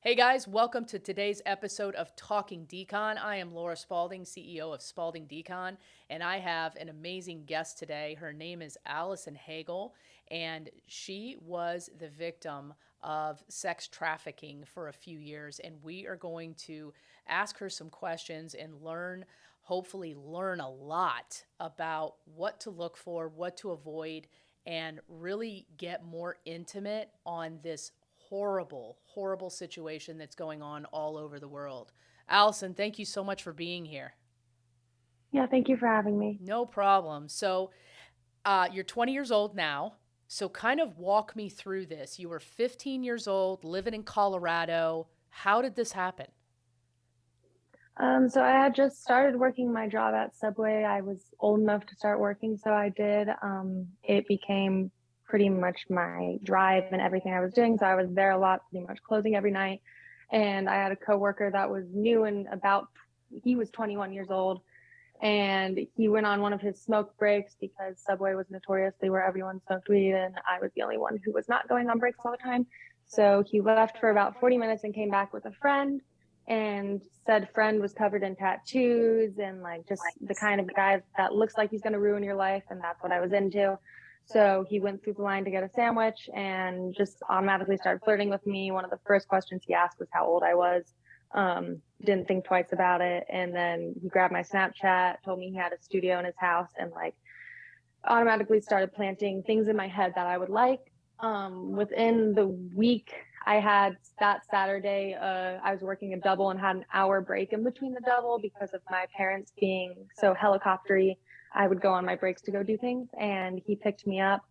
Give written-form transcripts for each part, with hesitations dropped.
Hey guys, welcome to today's episode of Talking Decon. I am Laura Spalding, CEO of Spalding Decon, and I have an amazing guest today. Her name is Allison Heagle, and she was the victim of sex trafficking for a few years. And we are going to ask her some questions and hopefully learn a lot about what to look for, what to avoid, and really get more intimate on this horrible, horrible situation that's going on all over the world. Allison, thank you so much for being here. Yeah, thank you for having me. No problem. So, you're 20 years old now. So, kind of walk me through this. You were 15 years old, living in Colorado. How did this happen? So I had just started working my job at Subway. I was old enough to start working, so I did. It became pretty much my drive and everything I was doing. So I was there a lot, pretty much closing every night. And I had a coworker that was new and he was 21 years old. And he went on one of his smoke breaks because Subway was notoriously where everyone smoked weed, and I was the only one who was not going on breaks all the time. So he left for about 40 minutes and came back with a friend, and said friend was covered in tattoos and like just the kind of guy that looks like he's going to ruin your life, and that's what I was into. So he went through the line to get a sandwich and just automatically started flirting with me. One of the first questions he asked was how old I was. Didn't think twice about it. And then he grabbed my Snapchat, told me he had a studio in his house, and like automatically started planting things in my head that I would like. Within the week, I had that Saturday, I was working a double and had an hour break in between the double because of my parents being so helicoptery. I would go on my breaks to go do things, and he picked me up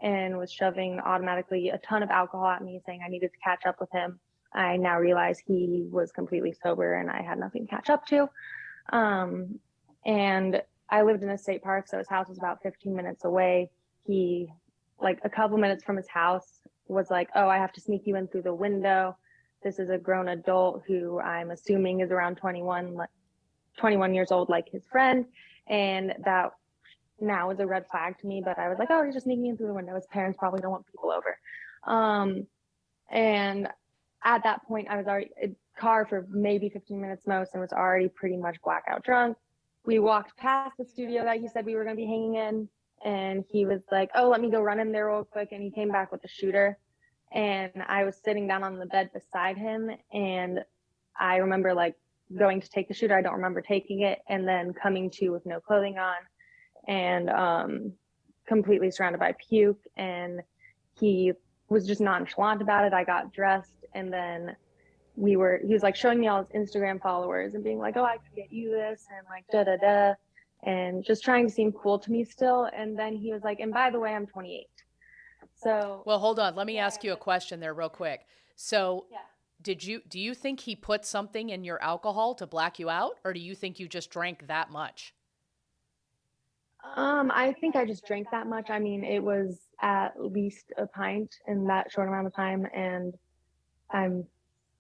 and was shoving automatically a ton of alcohol at me, saying I needed to catch up with him. I now realize he was completely sober and I had nothing to catch up to. And I lived in a state park, so his house was about 15 minutes away. He, like a couple minutes from his house, was like, "Oh, I have to sneak you in through the window. This is a grown adult who I'm assuming is around 21 years old, like his friend." And that now is a red flag to me, but I was like, "Oh, he's just sneaking in through the window. His parents probably don't want people over." And at that point, I was already in a car for maybe 15 minutes most and was already pretty much blackout drunk. We walked past the studio that he said we were going to be hanging in, and he was like, "Oh, let me go run in there real quick." And he came back with a shooter, and I was sitting down on the bed beside him, and I remember like going to take the shooter. I don't remember taking it, and then coming to with no clothing on, and completely surrounded by puke. And he was just nonchalant about it. I got dressed, and then he was like showing me all his Instagram followers and being like, "Oh, I could get you this," and like da da da, and just trying to seem cool to me still. And then he was like, "And by the way, I'm 28." So Well, hold on. Let me ask you a question there real quick. So, yeah. do you think he put something in your alcohol to black you out, or do you think you just drank that much? I think I just drank that much. I mean, it was at least a pint in that short amount of time, and I'm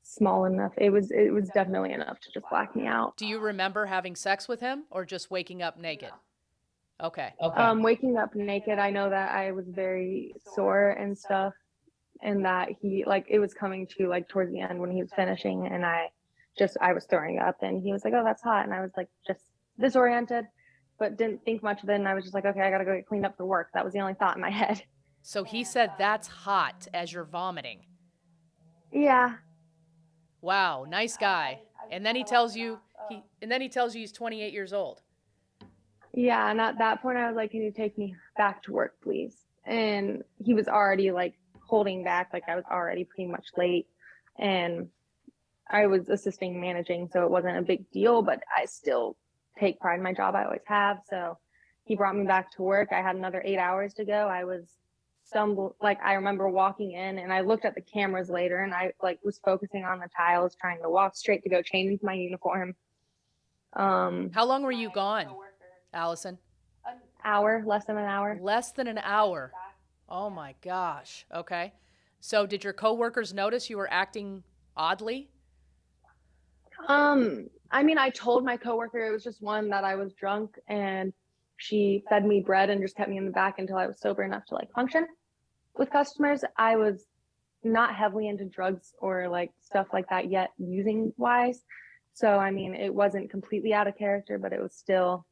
small enough. It was definitely enough to just black me out. Do you remember having sex with him or just waking up naked? Okay. Waking up naked, I know that I was very sore and stuff, and that he like it was coming to like towards the end when he was finishing, and I was throwing up, and he was like, "Oh, that's hot," and I was like just disoriented, but didn't think much of it, and I was just like, "Okay, I gotta go get cleaned up for work." That was the only thought in my head. So he said that's hot as you're vomiting. Yeah. Wow, nice guy. And then he tells you he's 28 years old. Yeah, and at that point I was like, "Can you take me back to work, please?" And he was already like holding back, like I was already pretty much late, and I was assisting managing, so it wasn't a big deal, but I still take pride in my job. I always have. So he brought me back to work. I had another 8 hours to go. I was like I remember walking in, and I looked at the cameras later, and I like was focusing on the tiles, trying to walk straight to go change into my uniform. How long were you gone, Allison? Hour, less than an hour. Less than an hour. Oh my gosh. Okay. So did your coworkers notice you were acting oddly? I mean, I told my coworker it was just one that I was drunk, and she fed me bread and just kept me in the back until I was sober enough to like function with customers. I was not heavily into drugs or like stuff like that yet using wise. So, I mean, it wasn't completely out of character, but it was still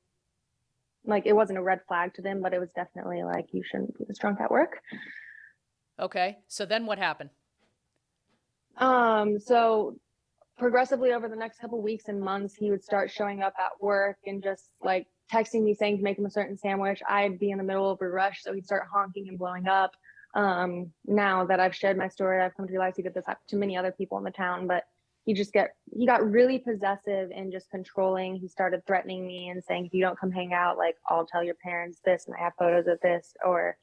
like, it wasn't a red flag to them, but it was definitely like, you shouldn't be this drunk at work. Okay. So then what happened? So progressively over the next couple weeks and months, he would start showing up at work and just like texting me saying to make him a certain sandwich. I'd be in the middle of a rush, so he'd start honking and blowing up. Now that I've shared my story, I've come to realize he did this to many other people in the town, but he got really possessive and just controlling. He started threatening me and saying, if you don't come hang out, like I'll tell your parents this and I have photos of this, or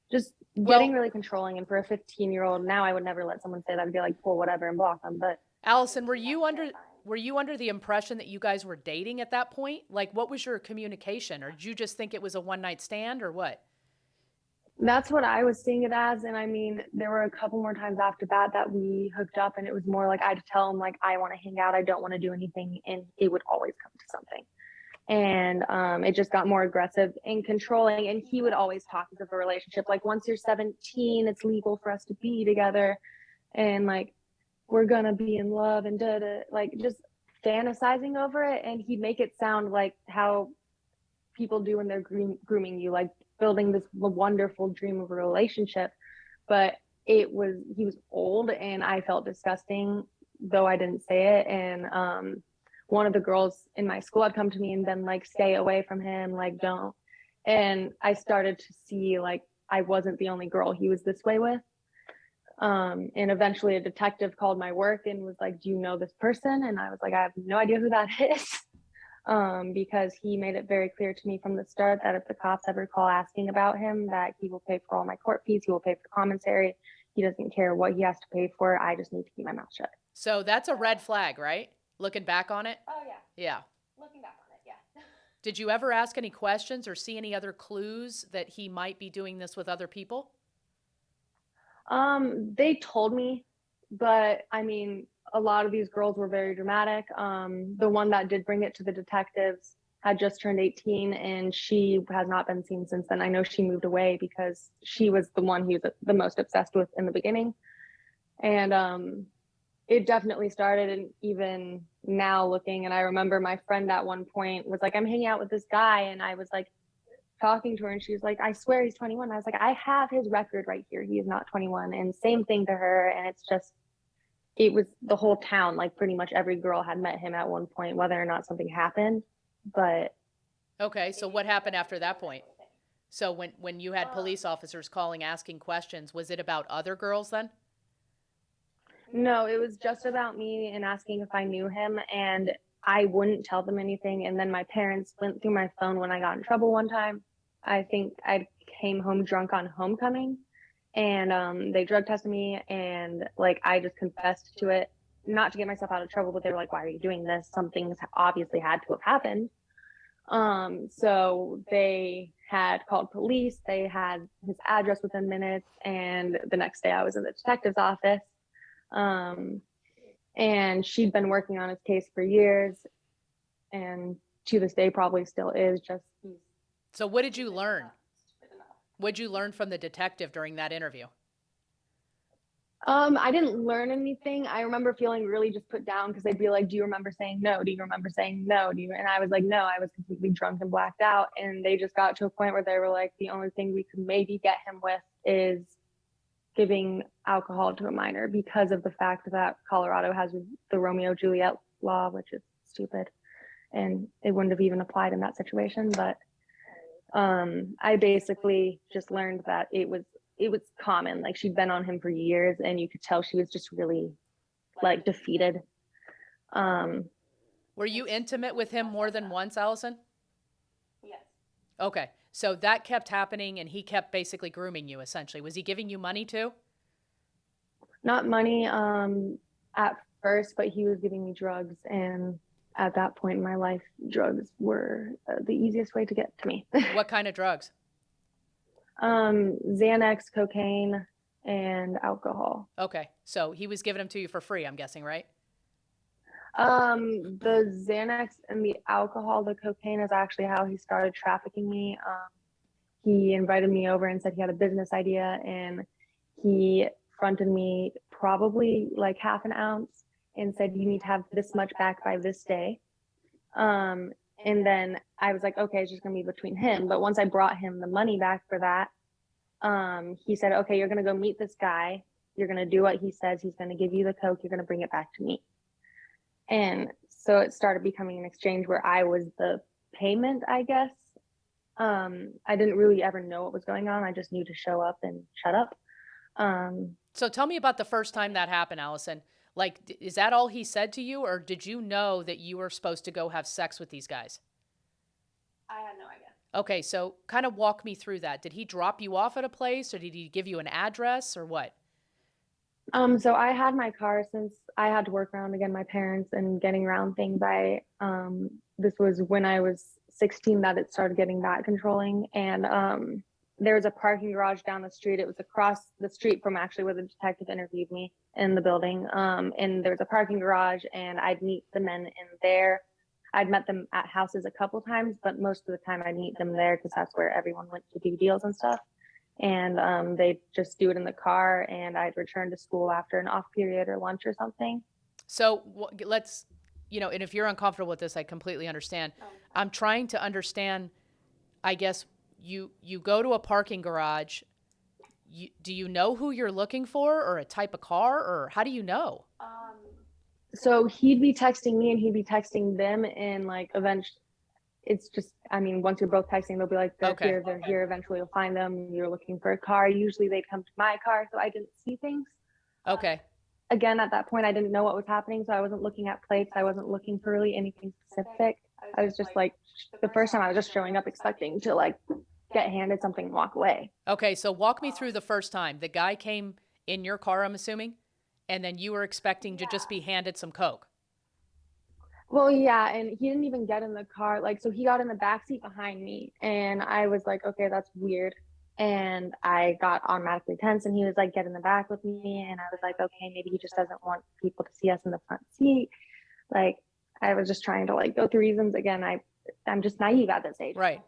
just getting really controlling. And for a 15-year-old, now I would never let someone say that. I'd be like, well, whatever, and block them. But Allison, were you under the impression that you guys were dating at that point? Like, what was your communication? Or did you just think it was a one-night stand or what? that's what I was seeing it as. And I mean, there were a couple more times after that that we hooked up, and it was more like I'd tell him like, I want to hang out, I don't want to do anything, and it would always come to something. And it just got more aggressive and controlling, and he would always talk as of a relationship like, once you're 17, it's legal for us to be together, and like we're gonna be in love, and like just fantasizing over it. And he'd make it sound like how people do when they're grooming you, like building this wonderful dream of a relationship. But he was old, and I felt disgusting, though I didn't say it. And one of the girls in my school had come to me and been like, stay away from him, like don't. And I started to see like I wasn't the only girl he was this way with. And eventually a detective called my work and was like, do you know this person? And I was like, I have no idea who that is. Because he made it very clear to me from the start that if the cops ever call asking about him, that he will pay for all my court fees, he will pay for commissary, he doesn't care what he has to pay for, I just need to keep my mouth shut. So that's a red flag, right? Looking back on it? Oh, yeah. Yeah. Looking back on it, yeah. Did you ever ask any questions or see any other clues that he might be doing this with other people? They told me, but I mean, a lot of these girls were very dramatic. The one that did bring it to the detectives had just turned 18, and she has not been seen since then. I know she moved away because she was the one he was the most obsessed with in the beginning. And it definitely started, and even now looking, and I remember my friend at one point was like, I'm hanging out with this guy, and I was like talking to her, and she was like, I swear he's 21. I was like, I have his record right here, he is not 21. And same thing to her. And it's just, it was the whole town, like pretty much every girl had met him at one point, whether or not something happened. But okay, so what happened after that point? So when you had police officers calling asking questions, was it about other girls then? no, it was just about me and asking if I knew him, and I wouldn't tell them anything. And then my parents went through my phone when I got in trouble one time. I think I came home drunk on homecoming, and they drug tested me, and like I just confessed to it, not to get myself out of trouble, but they were like, why are you doing this? Something's obviously had to have happened. So they had called police, they had his address within minutes, and the next day I was in the detective's office. And she'd been working on his case for years, and to this day probably still is. Just So what did you learn? What did you learn from the detective during that interview? I didn't learn anything. I remember feeling really just put down because they'd be like, do you remember saying no? Do you remember saying no? And I was like, no, I was completely drunk and blacked out. And they just got to a point where they were like, the only thing we could maybe get him with is giving alcohol to a minor, because of the fact that Colorado has the Romeo-Juliet law, which is stupid, and it wouldn't have even applied in that situation. But I basically just learned that it was common. Like, she'd been on him for years, and you could tell she was just really like defeated. Were you intimate with him more than once, Allison? Yes. Okay. So that kept happening, and he kept basically grooming you, essentially. Was he giving you money too? Not money at first, but he was giving me drugs. And at that point in my life, drugs were the easiest way to get to me. What kind of drugs? Xanax, cocaine, and alcohol. Okay. So he was giving them to you for free, I'm guessing, right? The Xanax and the alcohol, the cocaine is actually how he started trafficking me. He invited me over and said he had a business idea, and he fronted me probably like half an ounce and said, you need to have this much back by this day. And then I was like, okay, it's just gonna be between him. But once I brought him the money back for that, he said, okay, you're gonna go meet this guy. You're gonna do what he says. He's gonna give you the coke. You're gonna bring it back to me. And so it started becoming an exchange where I was the payment, I guess. I didn't really ever know what was going on. I just knew to show up and shut up. So tell me about the first time that happened, Allison. Like, is that all he said to you, or did you know that you were supposed to go have sex with these guys? I had no idea. Okay, so kind of walk me through that. Did he drop you off at a place, or did he give you an address, or what? So I had my car since I had to work around again my parents and getting around things. This was when I was 16 that it started getting that controlling. And there was a parking garage down the street. It was across the street from actually where the detective interviewed me in the building. And there was a parking garage, and I'd meet the men in there. I'd met them at houses a couple times, but most of the time I'd meet them there because that's where everyone went to do deals and stuff. And they'd just do it in the car, and I'd return to school after an off period or lunch or something. So let's, and if you're uncomfortable with this, I completely understand. I'm trying to understand, I guess, you go to a parking garage. Do you know who you're looking for, or a type of car, or how do you know? So he'd be texting me and he'd be texting them, and like eventually it's just, I mean, once you're both texting, they'll be like, they're here, eventually you'll find them. You're looking for a car. Usually they'd come to my car, so I didn't see things. Okay. Again, at that point, I didn't know what was happening, so I wasn't looking at plates. I wasn't looking for really anything specific. I was just like, the first time I was just showing up expecting to like get handed something and walk away. Okay, so walk me through the first time. The guy came in your car, I'm assuming, and then you were expecting to just be handed some coke. Well, yeah, and he didn't even get in the car. Like, so he got in the back seat behind me, and I was like, okay, that's weird. And I got automatically tense, and he was like, get in the back with me. And I was like, okay, maybe he just doesn't want people to see us in the front seat. Like, I was just trying to like go through reasons. Again, I'm just naive at this age. Right.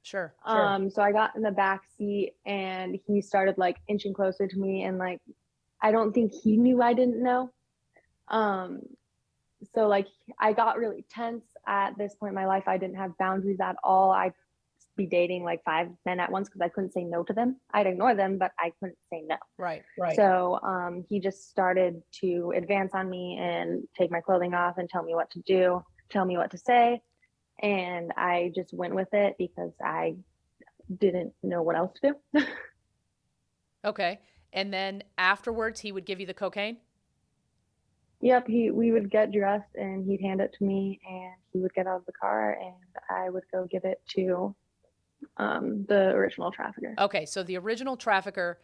Sure. So I got in the back seat, and he started like inching closer to me, and like, I don't think he knew I didn't know. So like I got really tense at this point in my life. I didn't have boundaries at all. I'd be dating like 5 men at once because I couldn't say no to them. I'd ignore them, but I couldn't say no. Right. So he just started to advance on me and take my clothing off and tell me what to do, tell me what to say. And I just went with it because I didn't know what else to do. Okay. And then afterwards, he would give you the cocaine? Yep, we would get dressed and he'd hand it to me, and he would get out of the car, and I would go give it to the original trafficker. Okay, so the original trafficker,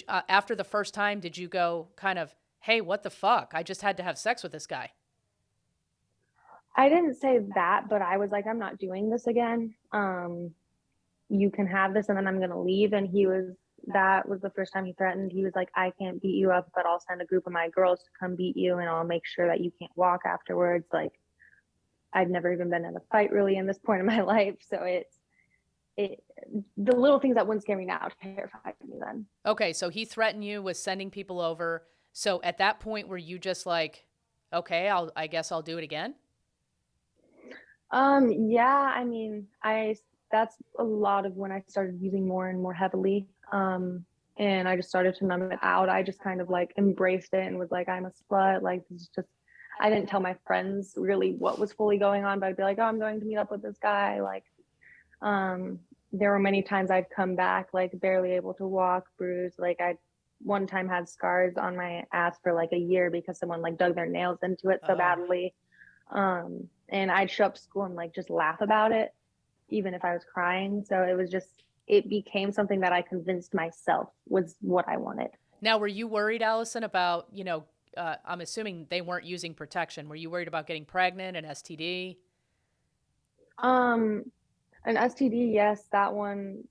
after the first time, did you go kind of, hey, what the fuck? I just had to have sex with this guy. I didn't say that, but I was like, I'm not doing this again. You can have this, and then I'm gonna leave. And that was the first time he threatened. He was like, I can't beat you up, but I'll send a group of my girls to come beat you, and I'll make sure that you can't walk afterwards. Like, I'd never even been in a fight really in this point in my life. So the little things that wouldn't scare me now terrified me then. Okay, so he threatened you with sending people over. So at that point, were you just like, okay, I guess I'll do it again? Yeah, I mean, that's a lot of when I started using more and more heavily. And I just started to numb it out. I just kind of like embraced it and was like, I'm a slut. Like, this is just, I didn't tell my friends really what was fully going on, but I'd be like, oh, I'm going to meet up with this guy. Like, there were many times I'd come back, like barely able to walk, bruised. Like I one time had scars on my ass for like a year because someone like dug their nails into it so badly. And I'd show up to school and like just laugh about it, even if I was crying. So it became something that I convinced myself was what I wanted. Now, were you worried, Allison, about, I'm assuming they weren't using protection. Were you worried about getting pregnant, an STD? An STD, yes, that one,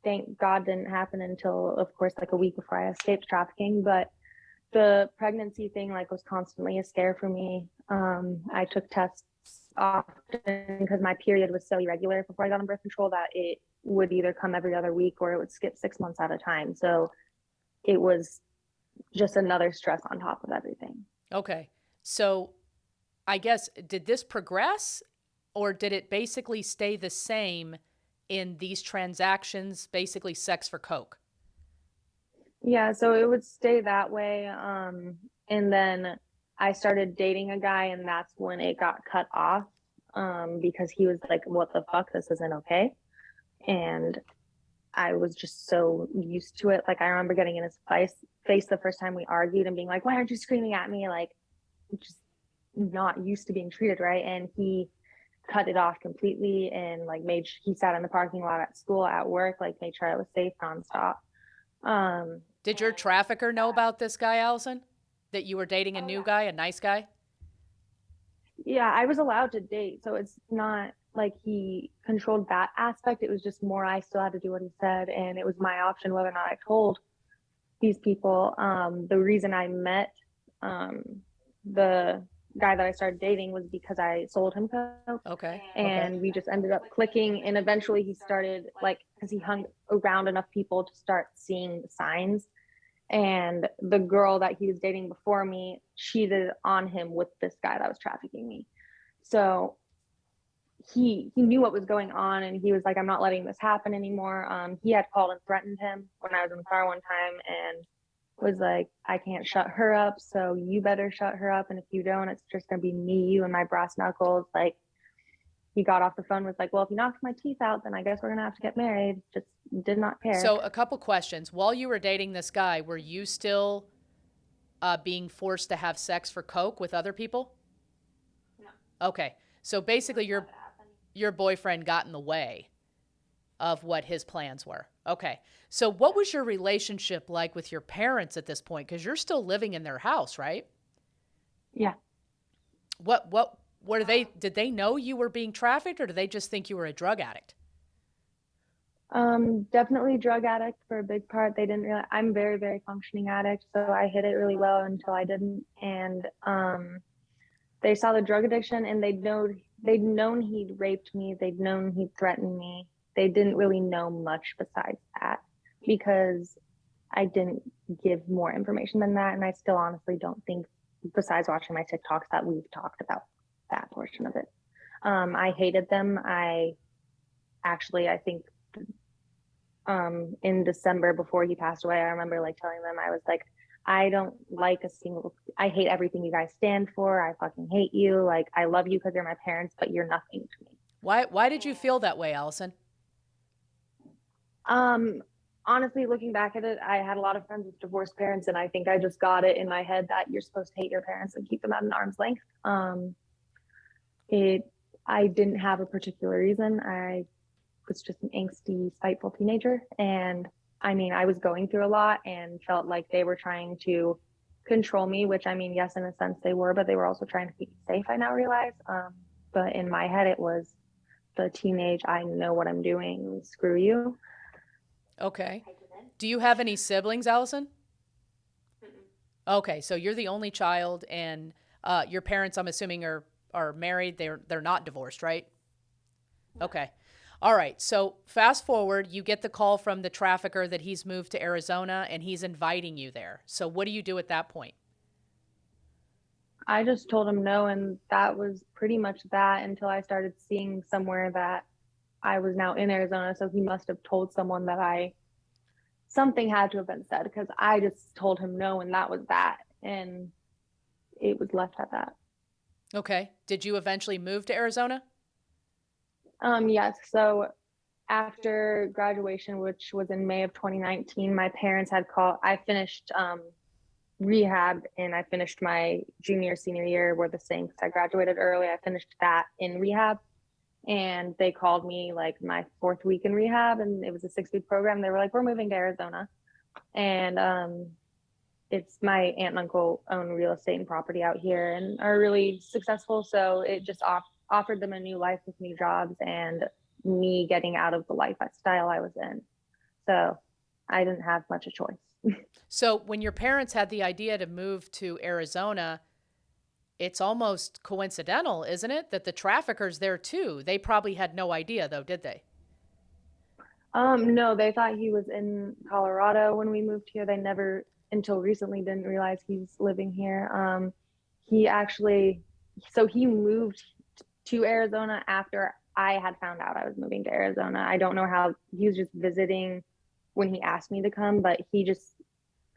thank God, didn't happen until, of course, like a week before I escaped trafficking. But the pregnancy thing, like, was constantly a scare for me. I took tests often because my period was so irregular before I got on birth control that it would either come every other week or it would skip 6 months at a time. So it was just another stress on top of everything. Okay. So I guess, did this progress or did it basically stay the same in these transactions, basically sex for coke? Yeah, so it would stay that way. And then I started dating a guy, and that's when it got cut off, because he was like, what the fuck? This isn't okay. And I was just so used to it. Like, I remember getting in his face the first time we argued and being like, why aren't you screaming at me? Like, just not used to being treated right. And he cut it off completely and like he sat in the parking lot at school, at work, like made sure I was safe nonstop. Did your trafficker know about this guy, Allison? That you were dating a Oh, new yeah. guy, a nice guy? Yeah, I was allowed to date, so it's not like he controlled that aspect. It was just more I still had to do what he said, and it was my option whether or not I told these people. The reason I met um, the guy that I started dating was because I sold him coke, Okay. and we just ended up clicking. And eventually, he started like because he hung around enough people to start seeing the signs. And the girl that he was dating before me cheated on him with this guy that was trafficking me. So he knew what was going on, and he was like, I'm not letting this happen anymore. He had called and threatened him when I was in the car one time, and was like, I can't shut her up, so you better shut her up, and if you don't, it's just gonna be me, you, and my brass knuckles. Like, he got off the phone, was like, well, if you knock my teeth out, then I guess we're gonna have to get married. Just did not care. So a couple questions. While you were dating this guy, were you still being forced to have sex for coke with other people? No. Okay. So basically your boyfriend got in the way of what his plans were. Okay. So what was your relationship like with your parents at this point? Because you're still living in their house, right? Yeah. What were they, did they know you were being trafficked or did they just think you were a drug addict? Definitely drug addict for a big part. They didn't really, I'm very, very functioning addict, so I hid it really well until I didn't. And they saw the drug addiction, and they'd known he'd raped me, they'd known he'd threatened me. They didn't really know much besides that because I didn't give more information than that. And I still honestly don't think, besides watching my TikToks, that we've talked about that portion of it. I hated them. I think in December before he passed away, I remember like telling them, I was like, I don't like I hate everything you guys stand for. I fucking hate you. Like, I love you because you're my parents, but you're nothing to me. Why did you feel that way, Allison? Honestly, looking back at it, I had a lot of friends with divorced parents, and I think I just got it in my head that you're supposed to hate your parents and keep them at an arm's length. I didn't have a particular reason. I was just an angsty, spiteful teenager. And I mean, I was going through a lot and felt like they were trying to control me, which I mean, yes, in a sense they were, but they were also trying to keep me safe, I now realize. But in my head, it was the teenage, I know what I'm doing, screw you. Okay. Do you have any siblings, Allison? Okay, so you're the only child, and your parents, I'm assuming, are married. They're not divorced, right? Okay. All right. So fast forward, you get the call from the trafficker that he's moved to Arizona and he's inviting you there. So what do you do at that point? I just told him no, and that was pretty much that until I started seeing somewhere that I was now in Arizona. So he must have told someone that something had to have been said, because I just told him no, and that was that. And it was left at that. Okay. Did you eventually move to Arizona? Yes. So after graduation, which was in May of 2019, my parents had called. I finished rehab, and I finished my junior, senior year were the same because I graduated early. I finished that in rehab, and they called me like my 4th week in rehab, and it was a 6-week program. They were like, we're moving to Arizona. And it's my aunt and uncle own real estate and property out here and are really successful. So it just offered them a new life with new jobs and me getting out of the lifestyle I was in. So I didn't have much of a choice. So when your parents had the idea to move to Arizona, it's almost coincidental, isn't it, that the trafficker's there too? They probably had no idea, though, did they? No, they thought he was in Colorado when we moved here. They never until recently didn't realize he's living here. He moved to Arizona after I had found out I was moving to Arizona. I don't know how. He was just visiting when he asked me to come, but he just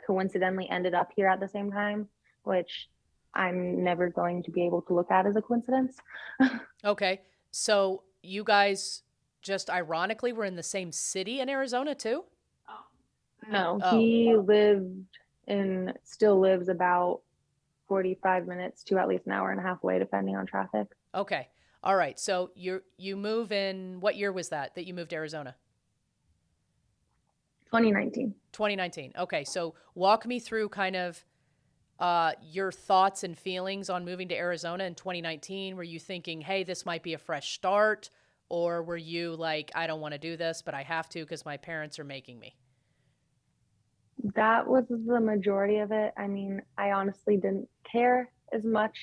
coincidentally ended up here at the same time, which I'm never going to be able to look at as a coincidence. Okay. So you guys just ironically were in the same city in Arizona too? No, Oh, he still lives about 45 minutes to at least an hour and a half away, depending on traffic. okay. All right. So you move in, what year was that you moved to Arizona? 2019. 2019. Okay. So walk me through kind of your thoughts and feelings on moving to Arizona in 2019. Were you thinking, hey, this might be a fresh start? Or were you like, I don't want to do this, but I have to because my parents are making me? That was the majority of it. I mean, I honestly didn't care as much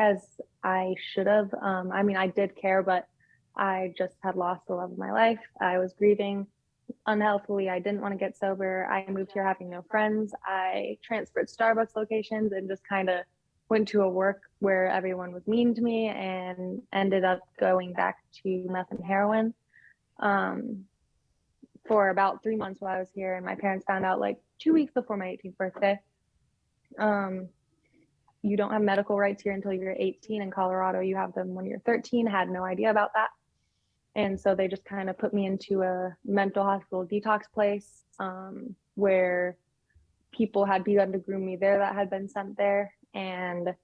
as I should have. I mean, I did care, but I just had lost the love of my life. I was grieving unhealthily. I didn't want to get sober. I moved here having no friends. I transferred Starbucks locations and just kind of went to a work where everyone was mean to me and ended up going back to meth and heroin for about 3 months while I was here. And my parents found out like 2 weeks before my 18th birthday. You don't have medical rights here until you're 18. In Colorado, you have them when you're 13. Had no idea about that. And so they just kind of put me into a mental hospital detox place where people had begun to groom me there that had been sent there. And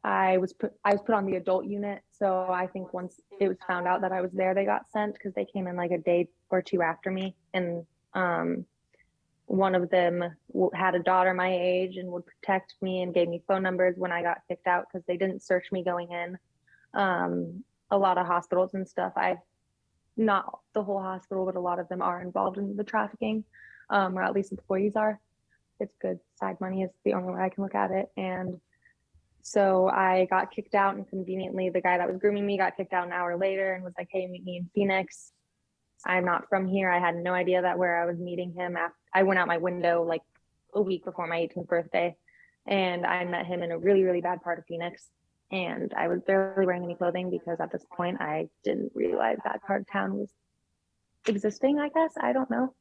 I was put on the adult unit. So I think once it was found out that I was there, they got sent because they came in like a day or two after me. And one of them had a daughter my age and would protect me and gave me phone numbers when I got kicked out because they didn't search me going in. A lot of hospitals and stuff, not the whole hospital, but a lot of them are involved in the trafficking, or at least employees are. It's good side money is the only way I can look at it. And so I got kicked out, and conveniently the guy that was grooming me got kicked out an hour later and was like, hey, meet me in Phoenix. I'm not from here. I had no idea that where I was meeting him. I went out my window like a week before my 18th birthday, and I met him in a really, really bad part of Phoenix. And I was barely wearing any clothing because at this point I didn't realize that part of town was existing, I guess. I don't know.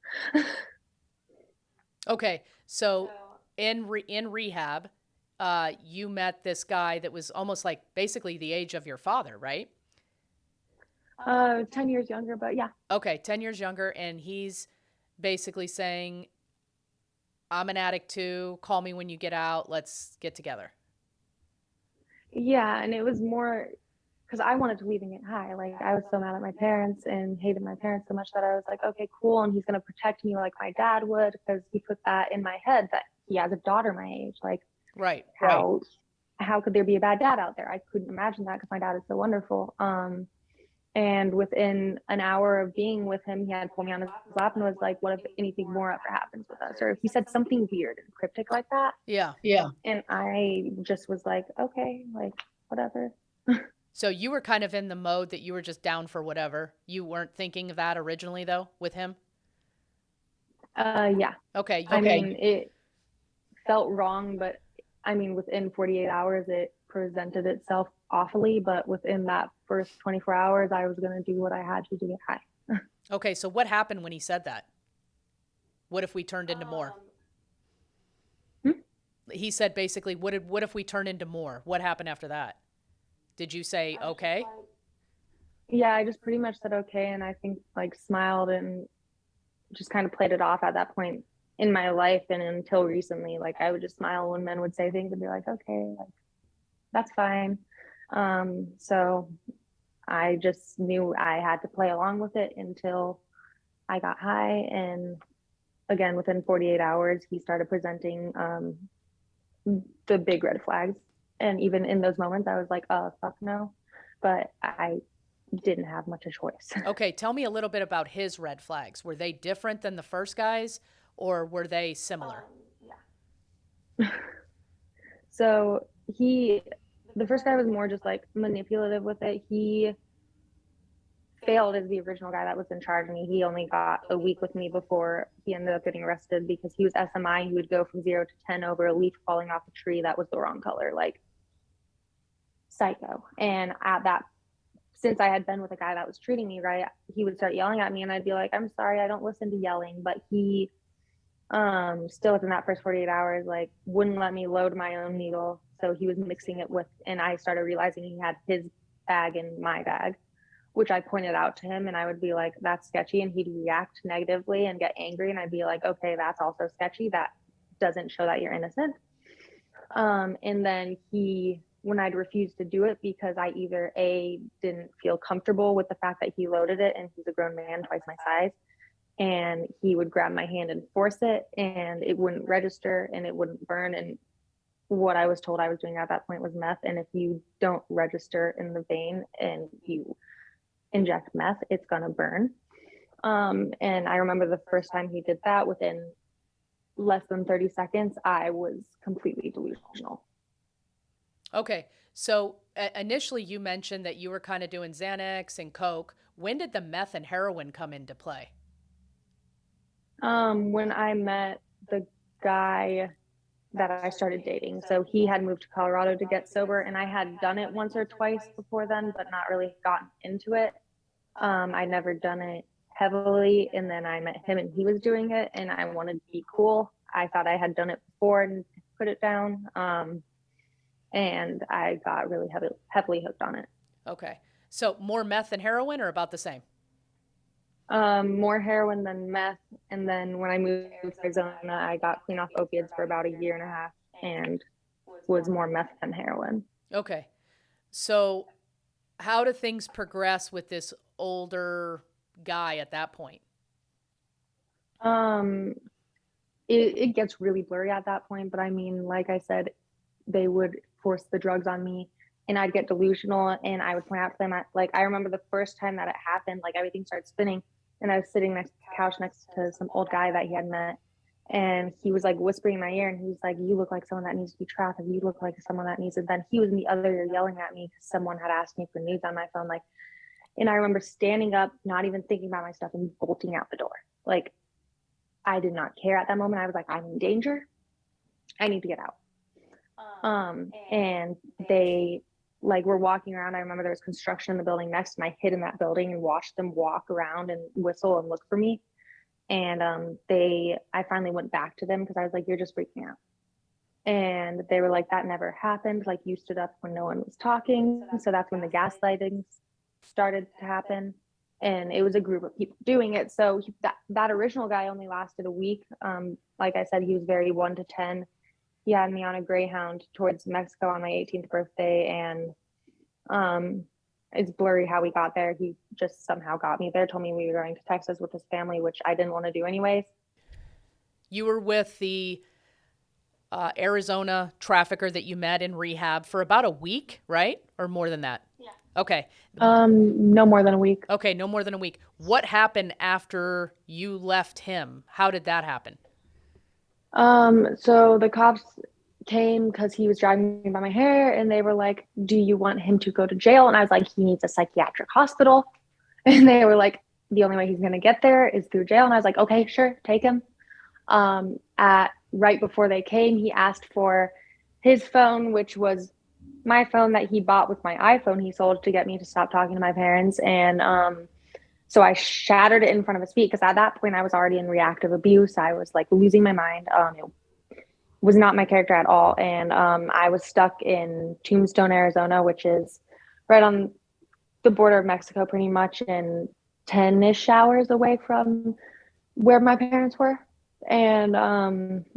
Okay. So in rehab, you met this guy that was almost like basically the age of your father, right? 10 years younger, but yeah. Okay, 10 years younger, and he's basically saying, I'm an addict too. Call me when you get out. Let's get together. Yeah, and it was more because I wanted to leave and get high. Like I was so mad at my parents and hated my parents so much that I was like, okay, cool. And he's gonna protect me like my dad would, because he put that in my head that he has a daughter my age. Like Right. how could there be a bad dad out there? I couldn't imagine that because my dad is so wonderful. And within an hour of being with him, he had pulled me on his lap and was like, what if anything more ever happens with us? Or he said something weird and cryptic like that. Yeah. And I just was like, okay, like whatever. So you were kind of in the mode that you were just down for whatever. You weren't thinking of that originally, though, with him? Yeah. Okay. I mean, it felt wrong, but I mean, within 48 hours, it presented itself awfully. But within that first 24 hours, I was going to do what I had to get high. Okay. So what happened when he said that? What if we turned into more? He said basically, what if we turn into more? What happened after that? Did you say okay? Yeah, I just pretty much said okay, and I think like smiled and just kind of played it off at that point in my life. And until recently, like I would just smile when men would say things and be like, okay, like that's fine. So I just knew I had to play along with it until I got high. And again, within 48 hours, he started presenting the big red flags. And even in those moments, I was like, oh, fuck no. But I didn't have much of a choice. Okay, tell me a little bit about his red flags. Were they different than the first guys, or were they similar? Yeah. So the first guy was more just like manipulative with it. He failed as the original guy that was in charge of me. He only got a week with me before he ended up getting arrested because he was SMI. He would go from 0 to 10 over a leaf falling off a tree that was the wrong color, like psycho. And at that, since I had been with a guy that was treating me right, he would start yelling at me and I'd be like, I'm sorry, I don't listen to yelling. But he still within that first 48 hours, like wouldn't let me load my own needle. So he was mixing it with, and I started realizing he had his bag in my bag, which I pointed out to him, and I would be like, that's sketchy. And he'd react negatively and get angry. And I'd be like, okay, that's also sketchy. That doesn't show that you're innocent. And then when I'd refuse to do it because I either didn't feel comfortable with the fact that he loaded it, and he's a grown man twice my size, and he would grab my hand and force it, and it wouldn't register and it wouldn't burn. And what I was told I was doing at that point was meth. And if you don't register in the vein and you inject meth, it's going to burn. And I remember the first time he did that, within less than 30 seconds, I was completely delusional. Okay. So initially you mentioned that you were kind of doing Xanax and Coke. When did the meth and heroin come into play? When I met the guy that I started dating. So he had moved to Colorado to get sober, and I had done it once or twice before then, but not really gotten into it. I'd never done it heavily, and then I met him and he was doing it, and I wanted to be cool. I thought I had done it before and put it down, and I got really heavily hooked on it. Okay. So more meth than heroin, or about the same? More heroin than meth. And then when I moved to Arizona, I got clean off opiates for about a year and a half and was more meth than heroin. Okay. So how do things progress with this older guy at that point? It gets really blurry at that point, but I mean, like I said, they would force the drugs on me and I'd get delusional, and I would point out to them, I remember the first time that it happened, like everything started spinning, and I was sitting next to the couch next to some old guy that he had met, and he was like whispering in my ear, and he was like, you look like someone that needs to be trafficked. You look like someone that needs it. Then he was in the other ear yelling at me because someone had asked me for news on my phone. And I remember standing up, not even thinking about my stuff, and bolting out the door. Like, I did not care at that moment. I was like, I'm in danger. I need to get out. And they were walking around. I remember there was construction in the building next, and I hid in that building and watched them walk around and whistle and look for me. And I finally went back to them because I was like, you're just freaking out. And they were like, that never happened. Like, you stood up when no one was talking. So that's when the gaslighting started to happen. And it was a group of people doing it. So that original guy only lasted a week. Like I said, he was very 1 to 10. He had me on a Greyhound towards Mexico on my 18th birthday. And it's blurry how we got there. He just somehow got me there, told me we were going to Texas with his family, which I didn't want to do anyways. You were with the Arizona trafficker that you met in rehab for about a week, right? Or more than that? Yeah. Okay. No more than a week. Okay, no more than a week. What happened after you left him? How did that happen? So the cops came because he was dragging me by my hair, and they were like, do you want him to go to jail? And I was like, he needs a psychiatric hospital. And they were like, the only way he's going to get there is through jail. And I was like, okay, sure, take him. Right before they came, he asked for his phone, which was my phone that he bought with my iPhone he sold to get me to stop talking to my parents. And so I shattered it in front of his feet because at that point I was already in reactive abuse. I was like losing my mind. It was not my character at all. And I was stuck in Tombstone, Arizona, which is right on the border of Mexico pretty much, and 10-ish hours away from where my parents were. And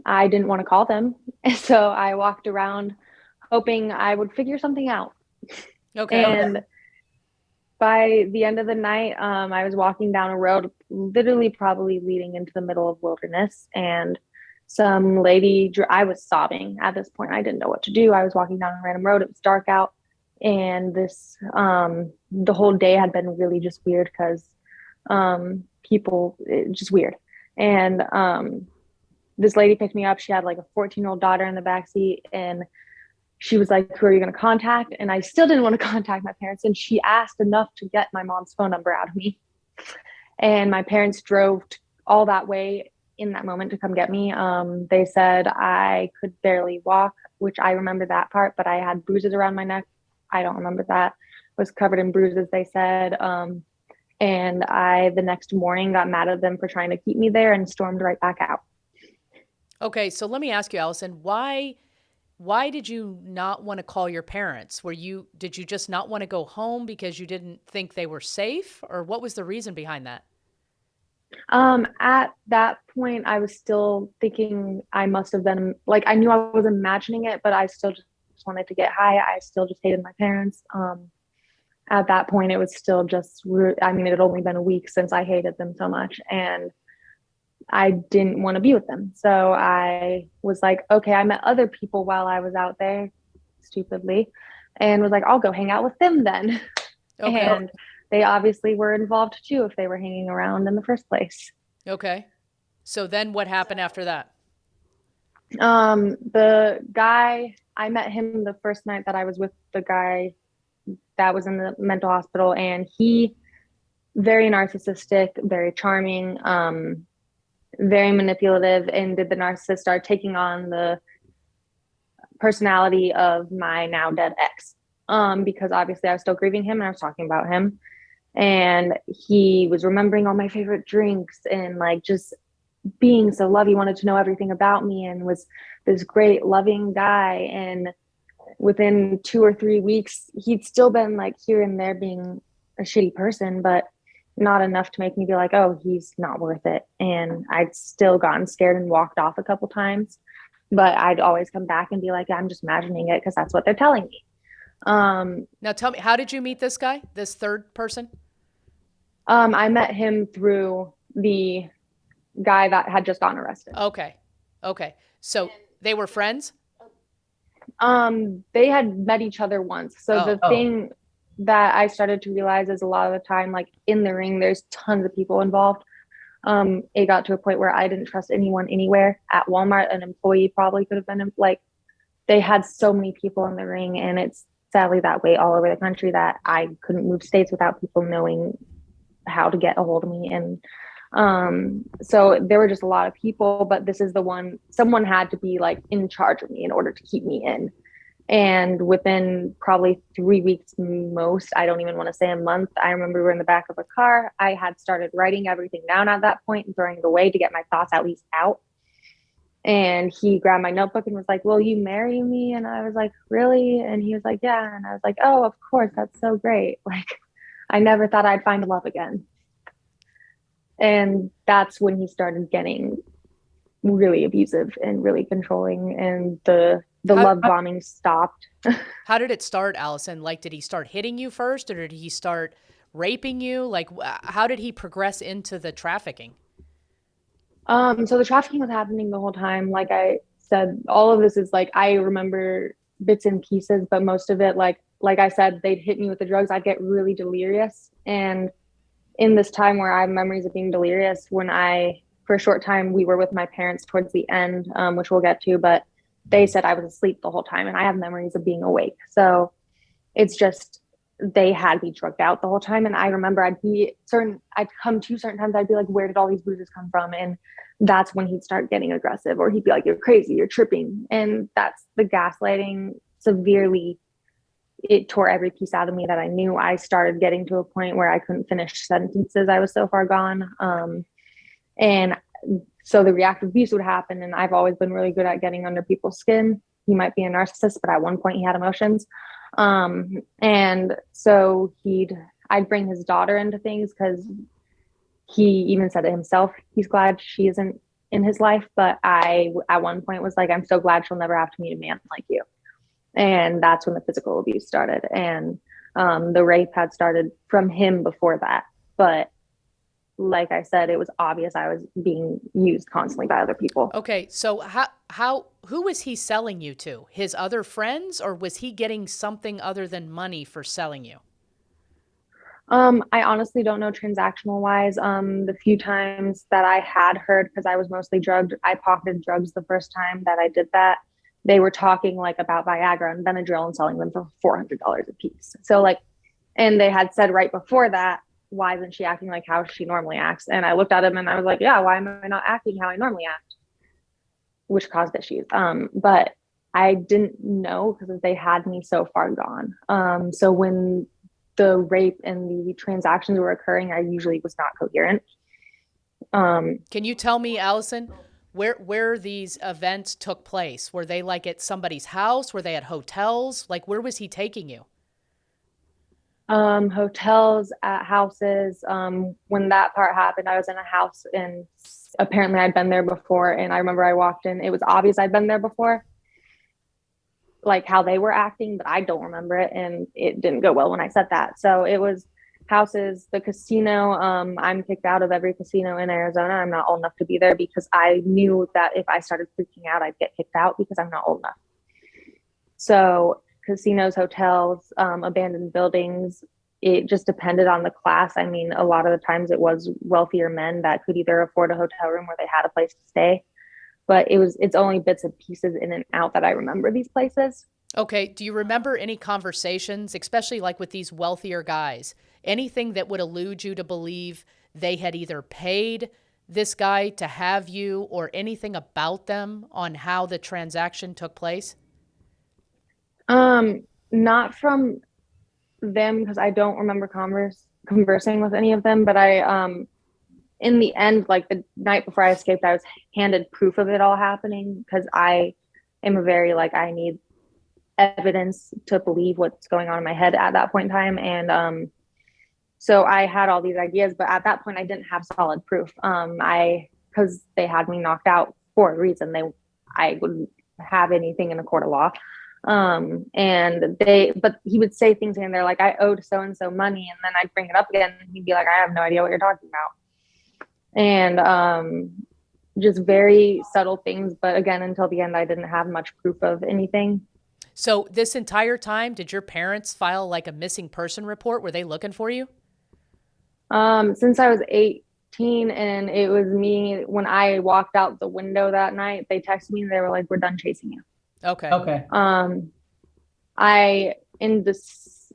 I didn't want to call them. So I walked around hoping I would figure something out. Okay. And by the end of the night, I was walking down a road, literally probably leading into the middle of wilderness. And some lady, I was sobbing at this point. I didn't know what to do. I was walking down a random road. It was dark out. And the whole day had been really just weird because just weird. And this lady picked me up. She had like a 14-year-old daughter in the backseat, and she was like, who are you going to contact? And I still didn't want to contact my parents. And she asked enough to get my mom's phone number out of me. And my parents drove all that way in that moment to come get me. They said I could barely walk, which I remember that part, but I had bruises around my neck. I don't remember that. Was covered in bruises, they said. And I, the next morning, got mad at them for trying to keep me there and stormed right back out. Okay, so let me ask you, Allison, why did you not want to call your parents? Did you just not want to go home because you didn't think they were safe, or what was the reason behind that? At that point, I was still thinking I must have been like, I knew I was imagining it, but I still just wanted to get high. I still just hated my parents. At that point, it was still just, I mean, it had only been a week since I hated them so much, and I didn't want to be with them. So I was like, okay, I met other people while I was out there, stupidly, and was like, I'll go hang out with them then. Okay. And they obviously were involved too if they were hanging around in the first place. Okay. So then what happened after that? The guy, I met him the first night that I was with the guy that was in the mental hospital, and he, very narcissistic, very charming, very manipulative, and did the narcissist start taking on the personality of my now dead ex, because obviously I was still grieving him and I was talking about him, and he was remembering all my favorite drinks and like just being so lovey, wanted to know everything about me, and was this great loving guy. And within 2 or 3 weeks, he'd still been like here and there being a shitty person, but not enough to make me be like, oh, he's not worth it. And I'd still gotten scared and walked off a couple times, but I'd always come back and be like, I'm just imagining it because that's what they're telling me. Now tell me, how did you meet this guy, this third person? I met him through the guy that had just gotten arrested. Okay. Okay. So they were friends? They had met each other once. So the thing that I started to realize is a lot of the time, like in the ring, there's tons of people involved. It got to a point where I didn't trust anyone anywhere. At Walmart, an employee probably could have been like, they had so many people in the ring, and it's sadly that way all over the country that I couldn't move states without people knowing how to get a hold of me. And so there were just a lot of people, but this is the one, someone had to be like in charge of me in order to keep me in. And within probably 3 weeks most, I don't even want to say a month, I remember we were in the back of a car. I had started writing everything down at that point and throwing it away to get my thoughts at least out. And he grabbed my notebook and was like, will you marry me? And I was like, really? And he was like, yeah. And I was like, oh, of course, that's so great. Like, I never thought I'd find love again. And that's when he started getting really abusive and really controlling, and the love bombing stopped. How did it start, Allison? Like, did he start hitting you first, or did he start raping you? Like, how did he progress into the trafficking? So the trafficking was happening the whole time. Like I said, all of this is like, I remember bits and pieces, but most of it, like I said, they'd hit me with the drugs. I'd get really delirious. And in this time where I have memories of being delirious, when for a short time, we were with my parents towards the end, which we'll get to, but they said I was asleep the whole time, and I have memories of being awake. So it's just, they had me drugged out the whole time. And I remember I'd come to certain times, I'd be like, where did all these bruises come from? And that's when he'd start getting aggressive, or he'd be like, you're crazy, you're tripping. And that's the gaslighting severely. It tore every piece out of me that I knew. I started getting to a point where I couldn't finish sentences. I was so far gone. And so the reactive abuse would happen. And I've always been really good at getting under people's skin. He might be a narcissist, but at one point he had emotions. And so I'd bring his daughter into things, because he even said it himself. He's glad she isn't in his life. But I, at one point, was like, I'm so glad she'll never have to meet a man like you. And that's when the physical abuse started. And the rape had started from him before that. But like I said, it was obvious I was being used constantly by other people. Okay, so who was he selling you to? His other friends, or was he getting something other than money for selling you? I honestly don't know transactional wise. The few times that I had heard, because I was mostly drugged, I pocketed drugs the first time that I did that. they were talking like about Viagra and Benadryl and selling them for $400 a piece. So like, and they had said right before that, why isn't she acting like how she normally acts? And I looked at him and I was like, yeah, why am I not acting how I normally act? Which caused issues. But I didn't know because they had me so far gone. So when the rape and the transactions were occurring, I usually was not coherent. Can you tell me, Allison, where these events took place? Were they like at somebody's house? Were they at hotels? Like, where was he taking you? Hotels, at houses. When that part happened, I was in a house and apparently I'd been there before. And I remember I walked in, it was obvious I'd been there before, like how they were acting, but I don't remember it. And it didn't go well when I said that. So it was houses, the casino. I'm kicked out of every casino in Arizona. I'm not old enough to be there because I knew that if I started freaking out, I'd get kicked out because I'm not old enough. So casinos, hotels, abandoned buildings, it just depended on the class. I mean, a lot of the times it was wealthier men that could either afford a hotel room where they had a place to stay, but it's only bits and pieces in and out that I remember these places. Okay. Do you remember any conversations, especially like with these wealthier guys, anything that would elude you to believe they had either paid this guy to have you or anything about them on how the transaction took place? Not from them because I don't remember conversing with any of them, but I in the end, like the night before I escaped, I was handed proof of it all happening because I am a very like I need evidence to believe what's going on in my head at that point in time. And so I had all these ideas, but at that point I didn't have solid proof. Because they had me knocked out for a reason. I wouldn't have anything in a court of law. But he would say things and they're like, I owed so and so money, and then I'd bring it up again and he'd be like, I have no idea what you're talking about. And just very subtle things, but again, until the end I didn't have much proof of anything. So this entire time, did your parents file like a missing person report? Were they looking for you? Since I was 18 and it was me, when I walked out the window that night, they texted me and they were like, we're done chasing you. Okay.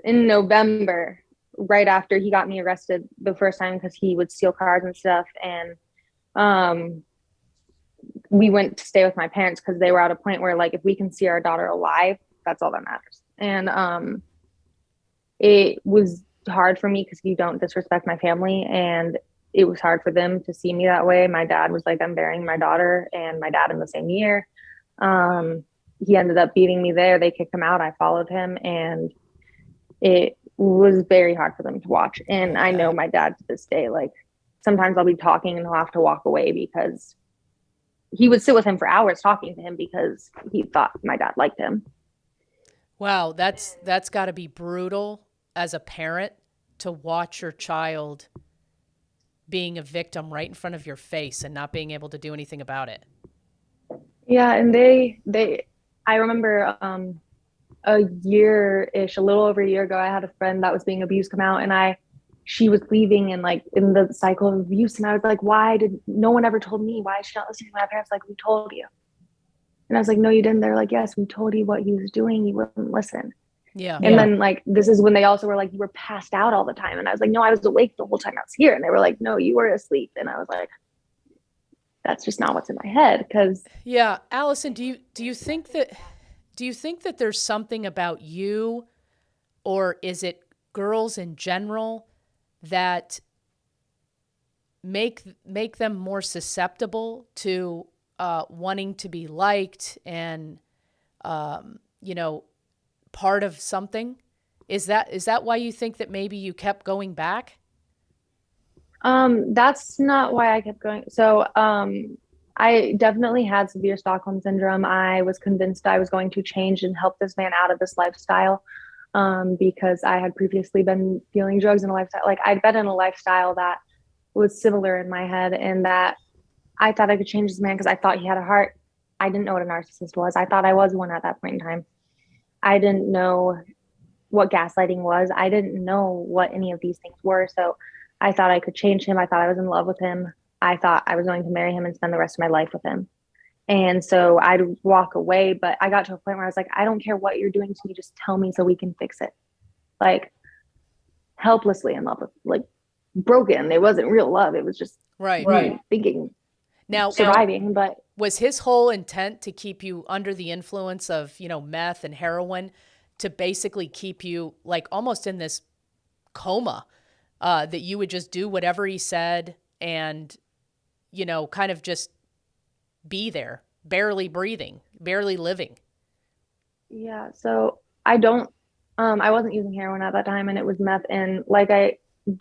In November, right after he got me arrested the first time because he would steal cars and stuff, and we went to stay with my parents because they were at a point where like if we can see our daughter alive, that's all that matters. And it was hard for me because you don't disrespect my family, and it was hard for them to see me that way. My dad was like, I'm burying my daughter and my dad in the same year. He ended up beating me there. They kicked him out. I followed him, and it was very hard for them to watch. And I know my dad to this day, like sometimes I'll be talking and he'll have to walk away because he would sit with him for hours talking to him because he thought my dad liked him. Wow, that's got to be brutal as a parent to watch your child being a victim right in front of your face and not being able to do anything about it. Yeah, and I remember a little over a year ago, I had a friend that was being abused come out, and she was leaving and like in the cycle of abuse, and I was like, why did no one ever told me? Why is she not listening to my parents? Like, we told you. And I was like, no, you didn't. They're like, yes, we told you what he was doing. You wouldn't listen. Yeah. And then like, this is when they also were like, you were passed out all the time. And I was like, no, I was awake the whole time I was here. And they were like, no, you were asleep. And I was like, that's just not what's in my head. Cause yeah. Allison, do you think that there's something about you, or is it girls in general that make them more susceptible to wanting to be liked and part of something? Is that why you think that maybe you kept going back? That's not why I kept going. So I definitely had severe Stockholm syndrome. I was convinced I was going to change and help this man out of this lifestyle, because I had previously been dealing drugs in a lifestyle. Like I'd been in a lifestyle that was similar in my head, and that I thought I could change this man because I thought he had a heart. I didn't know what a narcissist was. I thought I was one at that point in time. I didn't know what gaslighting was. I didn't know what any of these things were. So I thought I could change him. I thought I was in love with him. I thought I was going to marry him and spend the rest of my life with him. And so I'd walk away, but I got to a point where I was like, I don't care what you're doing to me, just tell me so we can fix it. Like, helplessly in love with, like, broken. It wasn't real love. It was just Right. thinking, Now, surviving. But was his whole intent to keep you under the influence of, meth and heroin, to basically keep you like almost in this coma, that you would just do whatever he said and, kind of just be there, barely breathing, barely living? yeah, so I wasn't using heroin at that time, and it was meth. And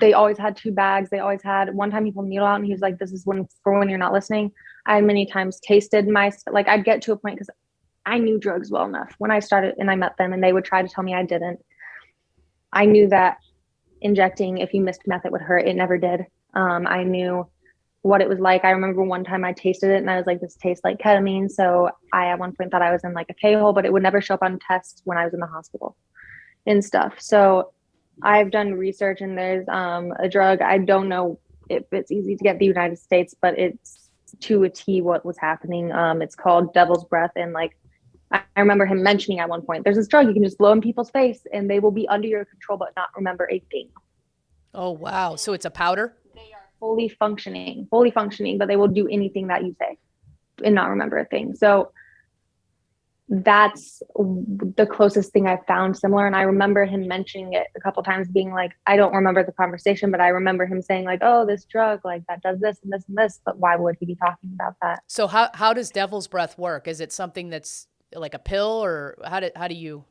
they always had 2 bags. They always had, one time he pulled a needle out and he was like, this is when you're not listening. I had many times tasted like, I'd get to a point, because I knew drugs well enough when I started and I met them, and they would try to tell me I didn't. I knew that injecting, if you missed meth, it would hurt. It never did. I knew what it was like. I remember one time I tasted it and I was like, this tastes like ketamine. So I at one point thought I was in like a K-hole, but it would never show up on tests when I was in the hospital and stuff. So I've done research, and there's a drug. I don't know if it's easy to get in the United States, but it's to a T what was happening. It's called Devil's Breath. And like, I remember him mentioning at one point, there's this drug you can just blow in people's face and they will be under your control but not remember a thing. Oh, wow. So it's a powder? They are fully functioning, but they will do anything that you say and not remember a thing. So that's the closest thing I've found similar. And I remember him mentioning it a couple times, being like, I don't remember the conversation, but I remember him saying like, oh, this drug, like that does this and this and this. But why would he be talking about that? So how does Devil's Breath work? Is it something that's like a pill, or how do you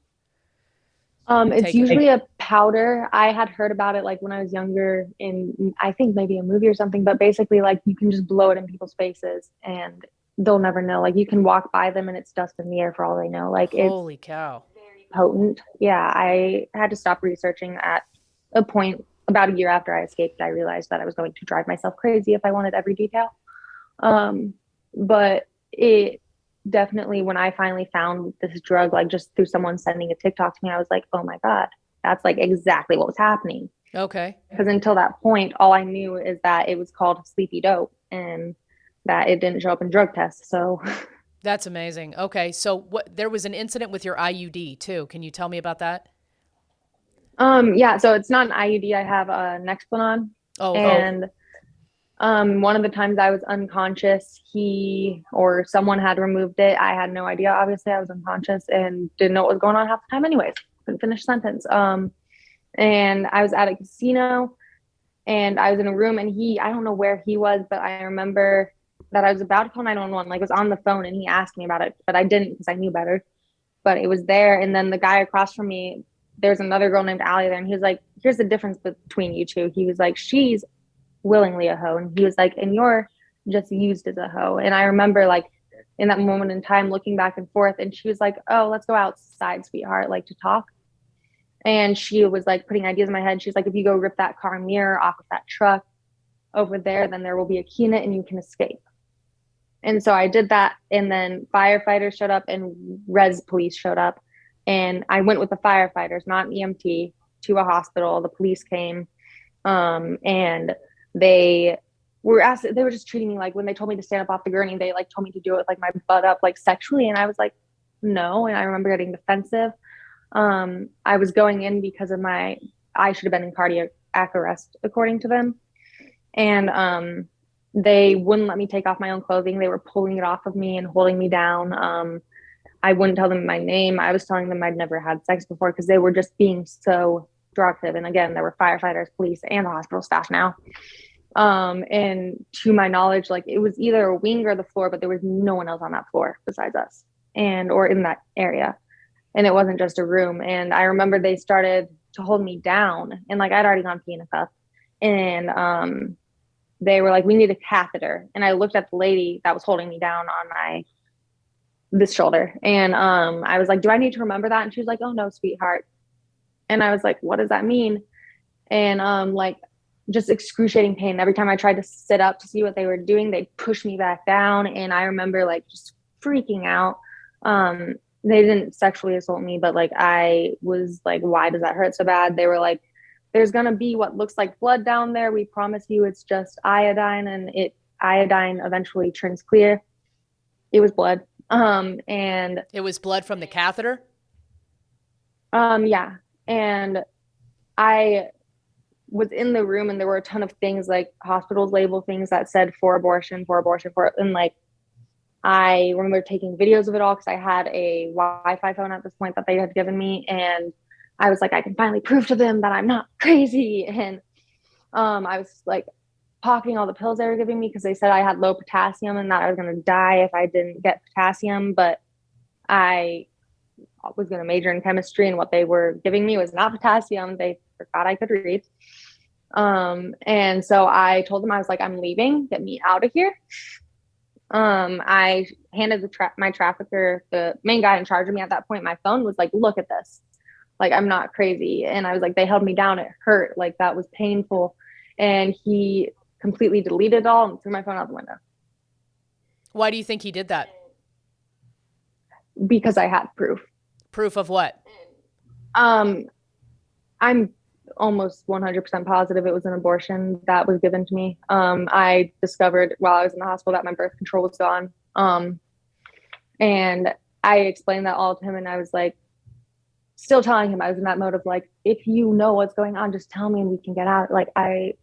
It's take it? usually a powder. I had heard about it like when I was younger, in I think maybe a movie or something, but basically like you can just blow it in people's faces and they'll never know. Like you can walk by them and it's dust in the air for all they know. Like it's Holy cow. very potent. Yeah, I had to stop researching at a point about a year after I escaped. I realized that I was going to drive myself crazy if I wanted every detail. But it definitely, when I finally found this drug, like just through someone sending a TikTok to me, I was like, oh my God, that's like exactly what was happening. Okay. Because until that point, all I knew is that it was called sleepy dope and that it didn't show up in drug tests. So That's amazing. Okay. So there was an incident with your IUD too. Can you tell me about that? yeah, so it's not an IUD. I have a Nexplanon. Oh, And one of the times I was unconscious, he or someone had removed it. I had no idea. Obviously, I was unconscious and didn't know what was going on half the time anyways. Couldn't finish a sentence. And I was at a casino and I was in a room, and I don't know where he was, but I remember that I was about to call 911, like was on the phone, and he asked me about it, but I didn't because I knew better. But it was there. And then the guy across from me, there's another girl named Allie there, and he was like, here's the difference between you two. He was like, she's willingly a hoe, and he was like, and you're just used as a hoe. And I remember like in that moment in time looking back and forth, and she was like, oh, let's go outside, sweetheart, like to talk. And she was like putting ideas in my head. She's like, if you go rip that car mirror off of that truck over there, then there will be a key in it and you can escape. And so I did that, and then firefighters showed up and res police showed up, and I went with the firefighters, not an EMT, to a hospital. The police came, and they were just treating me like, when they told me to stand up off the gurney, they like told me to do it with like my butt up, like sexually. And I was like, no. And I remember getting defensive. I was going in because of I should have been in cardiac arrest according to them. And they wouldn't let me take off my own clothing. They were pulling it off of me and holding me down. I wouldn't tell them my name. I was telling them I'd never had sex before because they were just being so derogative. And again, there were firefighters, police, and the hospital staff now. And to my knowledge, like it was either a wing or the floor, but there was no one else on that floor besides us or in that area. And it wasn't just a room. And I remember they started to hold me down, and like I'd already gone pee in a cup, and they were like, we need a catheter. And I looked at the lady that was holding me down on this shoulder, and I was like, do I need to remember that? And she was like, oh no, sweetheart. And I was like, what does that mean? And like just excruciating pain. Every time I tried to sit up to see what they were doing, they'd push me back down. And I remember like just freaking out. They didn't sexually assault me, but like I was like, why does that hurt so bad? They were like, there's gonna be what looks like blood down there. We promise you it's just iodine, and iodine eventually turns clear. It was blood. And It was blood from the catheter? yeah. And I was in the room and there were a ton of things like hospitals label things that said for abortion, and like I remember taking videos of it all because I had a Wi-Fi phone at this point that they had given me, and I was like, I can finally prove to them that I'm not crazy. And I was like pocketing all the pills they were giving me because they said I had low potassium and that I was going to die if I didn't get potassium. But I was going to major in chemistry, and what they were giving me was not potassium. They forgot I could read. And so I told them, I was like, I'm leaving, get me out of here. I handed my trafficker, the main guy in charge of me at that point, my phone, was like, look at this. Like, I'm not crazy. And I was like, they held me down. It hurt. Like, that was painful. And he completely deleted it all and threw my phone out the window. Why do you think he did that? Because I had proof. Proof of what? I'm almost 100% positive it was an abortion that was given to me. I discovered while I was in the hospital that my birth control was gone. And I explained that all to him, and I was like, still telling him, I was in that mode of like, if you know what's going on, just tell me and we can get out. Like I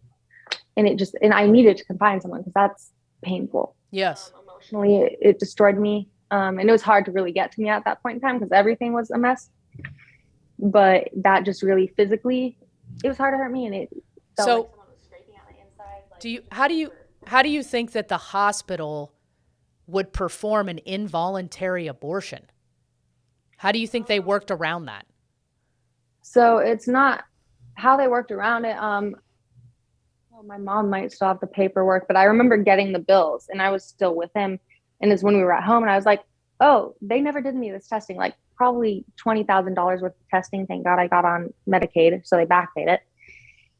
needed to confine someone because that's painful. Yes. Emotionally, it destroyed me. And it was hard to really get to me at that point in time because everything was a mess. But that just really physically, it was hard to hurt me, and it felt like someone was scraping at my inside. Like, how do you think that the hospital would perform an involuntary abortion? How do you think they worked around that? So it's not how they worked around it. Well, my mom might still have the paperwork, but I remember getting the bills, and I was still with him. And it's when we were at home, and I was like, oh, they never did me this testing, like probably $20,000 worth of testing. Thank God I got on Medicaid, so they backpaid it.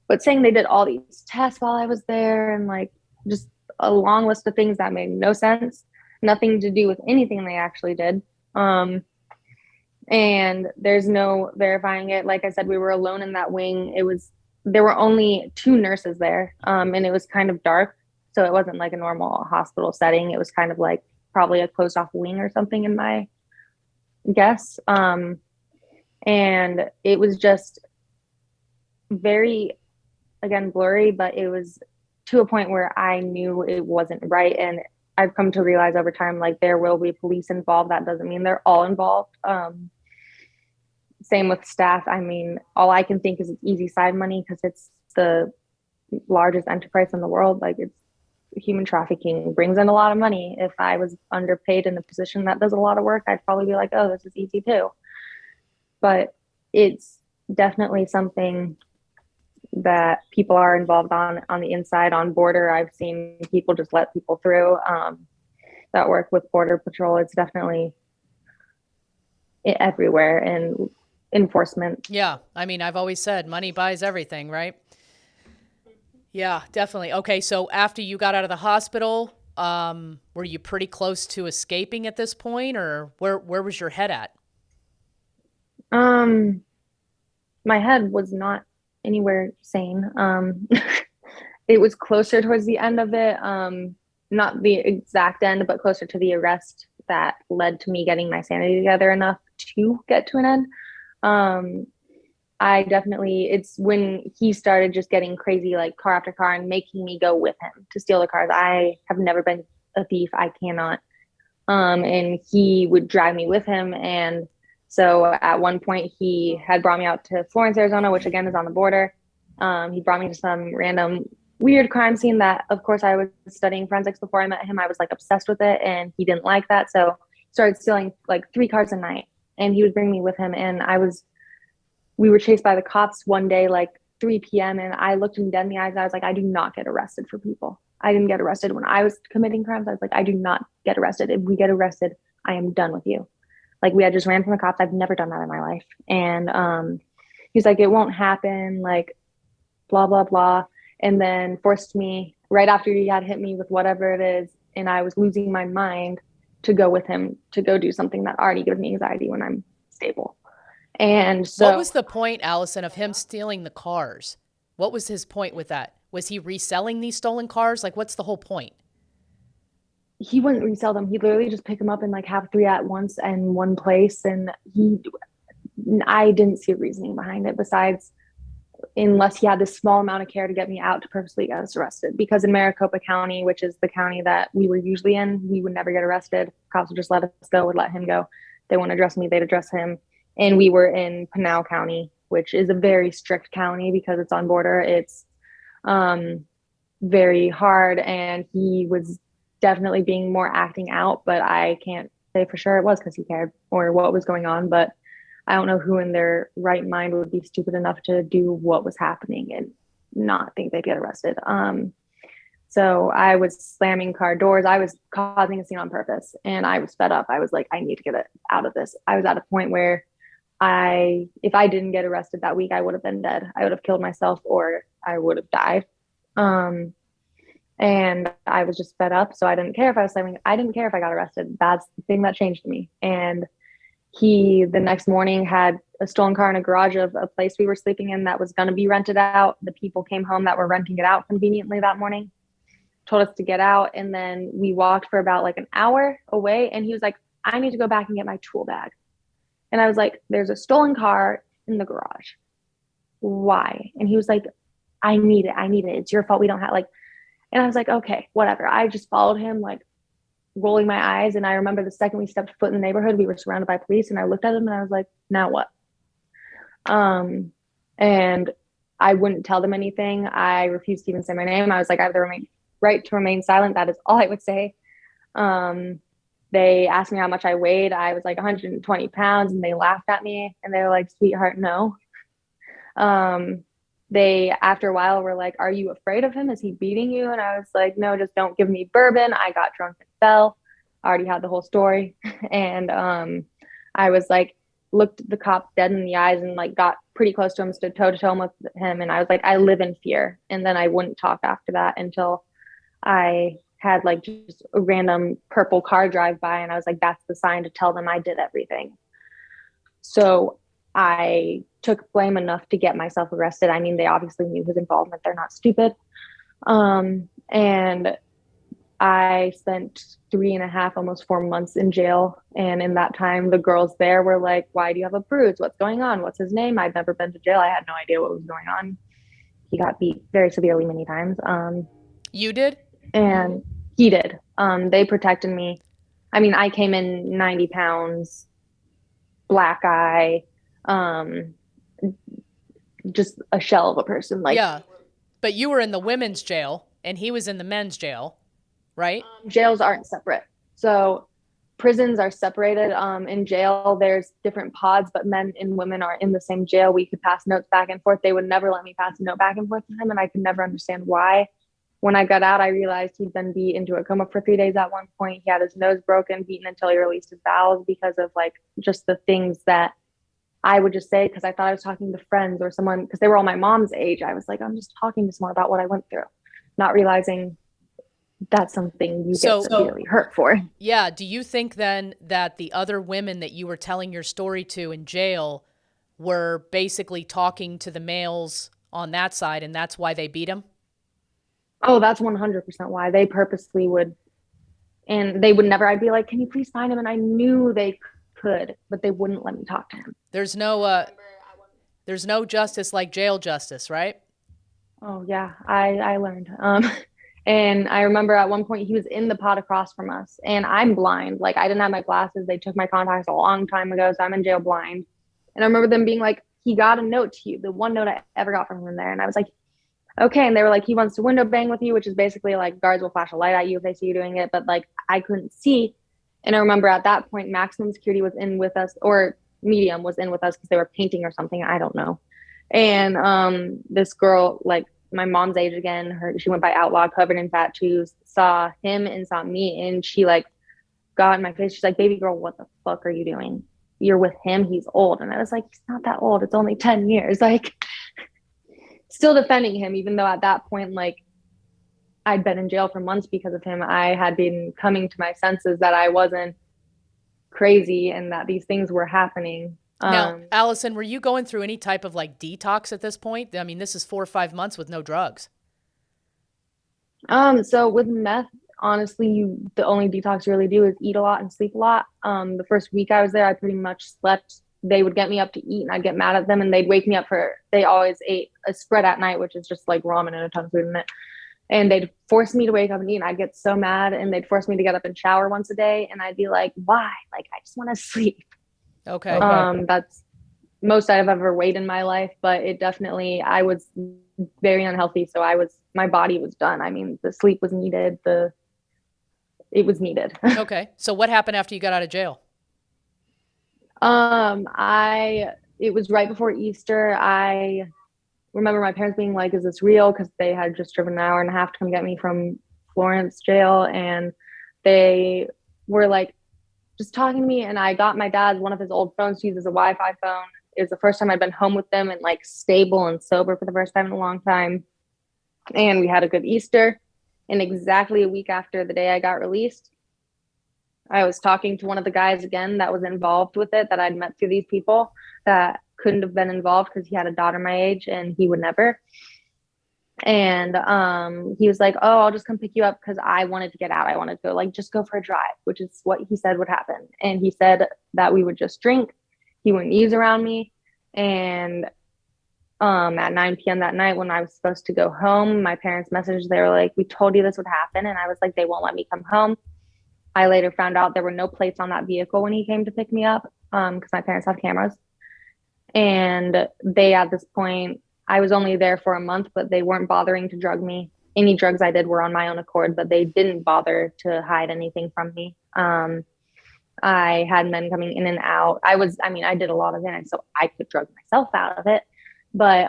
But saying they did all these tests while I was there, and like just a long list of things that made no sense, nothing to do with anything they actually did. And there's no verifying it. Like I said, we were alone in that wing. There were only 2 nurses there, and it was kind of dark. So it wasn't like a normal hospital setting. It was kind of like probably a closed off wing or something in my guess. And it was just very, again, blurry, but it was to a point where I knew it wasn't right. And I've come to realize over time, like there will be police involved. That doesn't mean they're all involved. Same with staff. I mean, all I can think is it's easy side money because it's the largest enterprise in the world. Like it's human trafficking brings in a lot of money. If I was underpaid in a position that does a lot of work, I'd probably be like, oh, this is easy too. But it's definitely something that people are involved on the inside. On border, I've seen people just let people through that work with Border Patrol. It's definitely everywhere, and enforcement. Yeah. I mean, I've always said money buys everything, right? Yeah, definitely. Okay. So after you got out of the hospital, were you pretty close to escaping at this point, or where was your head at? My head was not anywhere sane. It was closer towards the end of it. Not the exact end, but closer to the arrest that led to me getting my sanity together enough to get to an end. It's when he started just getting crazy, like car after car, and making me go with him to steal the cars. I have never been a thief. I cannot. And he would drag me with him. And so at one point he had brought me out to Florence, Arizona, which again is on the border. He brought me to some random weird crime scene that, of course, I was studying forensics before I met him. I was like obsessed with it, and he didn't like that. So started stealing like 3 cars a night, and he would bring me with him. And we were chased by the cops one day, like 3 p.m. And I looked him dead in the eyes. And I was like, I do not get arrested for people. I didn't get arrested when I was committing crimes. I was like, I do not get arrested. If we get arrested, I am done with you. Like we had just ran from the cops. I've never done that in my life. And he's like, it won't happen. Like blah, blah, blah. And then forced me right after he had hit me with whatever it is. And I was losing my mind to go with him to go do something that already gives me anxiety when I'm stable. And so what was the point, Allison, of him stealing the cars? What was his point with that? Was he reselling these stolen cars? Like, what's the whole point? he wouldn't resell them. He'd literally just pick them up and like have 3 at once in one place. And I didn't see a reasoning behind it besides, unless he had this small amount of care to get me out to purposely get us arrested. Because in Maricopa County, which is the county that we were usually in, we would never get arrested. Cops would just let us go, would let him go. They wouldn't address me, they'd address him. And we were in Pinal County, which is a very strict county because it's on border. It's very hard, and he was definitely being more acting out, but I can't say for sure it was because he cared or what was going on. But I don't know who in their right mind would be stupid enough to do what was happening and not think they'd get arrested. So I was slamming car doors. I was causing a scene on purpose, and I was fed up. I was like, I need to get it out of this. I was at a point where if I didn't get arrested that week, I would have been dead. I would have killed myself or I would have died. And I was just fed up. So I didn't care if I was slamming. I didn't care if I got arrested. That's the thing that changed me. And he, the next morning, had a stolen car in a garage of a place we were sleeping in that was going to be rented out. The people came home that were renting it out conveniently that morning, told us to get out. And then we walked for about like an hour away. And he was like, I need to go back and get my tool bag. And I was like, there's a stolen car in the garage. Why? And he was like, I need it. It's your fault. We don't have like, and I was like, okay, whatever. I just followed him, like rolling my eyes. And I remember the second we stepped foot in the neighborhood, we were surrounded by police, and I looked at him and I was like, now what? And I wouldn't tell them anything. I refused to even say my name. I was like, I have the right to remain silent. That is all I would say. They asked me how much I weighed. I was like 120 pounds, and they laughed at me, and they were like, sweetheart, no. They, after a while, were like, are you afraid of him? Is he beating you? And I was like, no, just don't give me bourbon. I got drunk and fell. I already had the whole story. And I was like, looked the cop dead in the eyes and like got pretty close to him, stood toe to toe with him. And I was like, I live in fear. And then I wouldn't talk after that until I had like just a random purple car drive by. And I was like, that's the sign to tell them I did everything. So I took blame enough to get myself arrested. I mean, they obviously knew his involvement. They're not stupid. And I spent 3.5, almost 4 months in jail. And in that time, the girls there were like, why do you have a bruise? What's going on? What's his name? I'd never been to jail. I had no idea what was going on. He got beat very severely many times. You did? And he did. They protected me. I mean, I came in 90 pounds, black eye, just a shell of a person. Like, yeah, but you were in the women's jail and he was in the men's jail, right? Jails aren't separate. So prisons are separated. In jail, there's different pods, but men and women are in the same jail. We could pass notes back and forth. They would never let me pass a note back and forth to him, and I could never understand why. When I got out, I realized he'd been beat into a coma for 3 days at one point. He had his nose broken, beaten until he released his bowels because of like just the things that I would just say because I thought I was talking to friends or someone, because they were all my mom's age. I was like, I'm just talking to someone about what I went through, not realizing that's something you get severely hurt for. Yeah. Do you think then that the other women that you were telling your story to in jail were basically talking to the males on that side, and that's why they beat him? Oh, that's 100% why. They purposely would, and they would never, I'd be like, can you please find him? And I knew they could, but they wouldn't let me talk to him. There's no justice like jail justice, right? Oh yeah, I learned. And I remember at one point he was in the pod across from us, and I'm blind. Like, I didn't have my glasses. They took my contacts a long time ago, so I'm in jail blind. And I remember them being like, he got a note to you, the one note I ever got from him there. And I was like, okay. And they were like, he wants to window bang with you, which is basically like guards will flash a light at you if they see you doing it. But like, I couldn't see. And I remember at that point, maximum security was in with us, or medium was in with us because they were painting or something. I don't know. And this girl, like my mom's age again, she went by outlaw, covered in tattoos, saw him and saw me. And she like got in my face. She's like, baby girl, what the fuck are you doing? You're with him. He's old. And I was like, he's not that old. It's only 10 years. Like, still defending him, even though at that point, like, I'd been in jail for months because of him. I had been coming to my senses that I wasn't crazy and that these things were happening. Now, Allison, were you going through any type of like detox at this point? I mean, this is 4 or 5 months with no drugs. So with meth, honestly, the only detox you really do is eat a lot and sleep a lot. The first week I was there, I pretty much slept. They would get me up to eat and I'd get mad at them, and they'd wake me up they always ate a spread at night, which is just like ramen and a ton of food in it. And they'd force me to wake up and eat, and I'd get so mad, and they'd force me to get up and shower once a day. And I'd be like, why? Like, I just want to sleep. Okay. That's most I've ever weighed in my life, but it definitely, I was very unhealthy. So my body was done. I mean, the sleep was needed. It was needed. Okay. So what happened after you got out of jail? It was right before Easter. I remember my parents being like, is this real? Because they had just driven an hour and a half to come get me from Florence jail. And they were like, just talking to me. And I got my dad one of his old phones to use as a Wi-Fi phone. It was the first time I'd been home with them and like stable and sober for the first time in a long time. And we had a good Easter. And exactly a week after the day I got released, I was talking to one of the guys again that was involved with it, that I'd met through these people that couldn't have been involved because he had a daughter my age and he would never. And he was like, oh, I'll just come pick you up because I wanted to get out. I wanted to go, like, just go for a drive, which is what he said would happen. And he said that we would just drink. He wouldn't use around me. And at 9 p.m. that night when I was supposed to go home, my parents messaged. They were like, we told you this would happen. And I was like, they won't let me come home. I later found out there were no plates on that vehicle when he came to pick me up because my parents have cameras. And they, at this point, I was only there for a month, but they weren't bothering to drug me. Any drugs I did were on my own accord, but they didn't bother to hide anything from me. I had men coming in and out. I did a lot of it, so I could drug myself out of it. But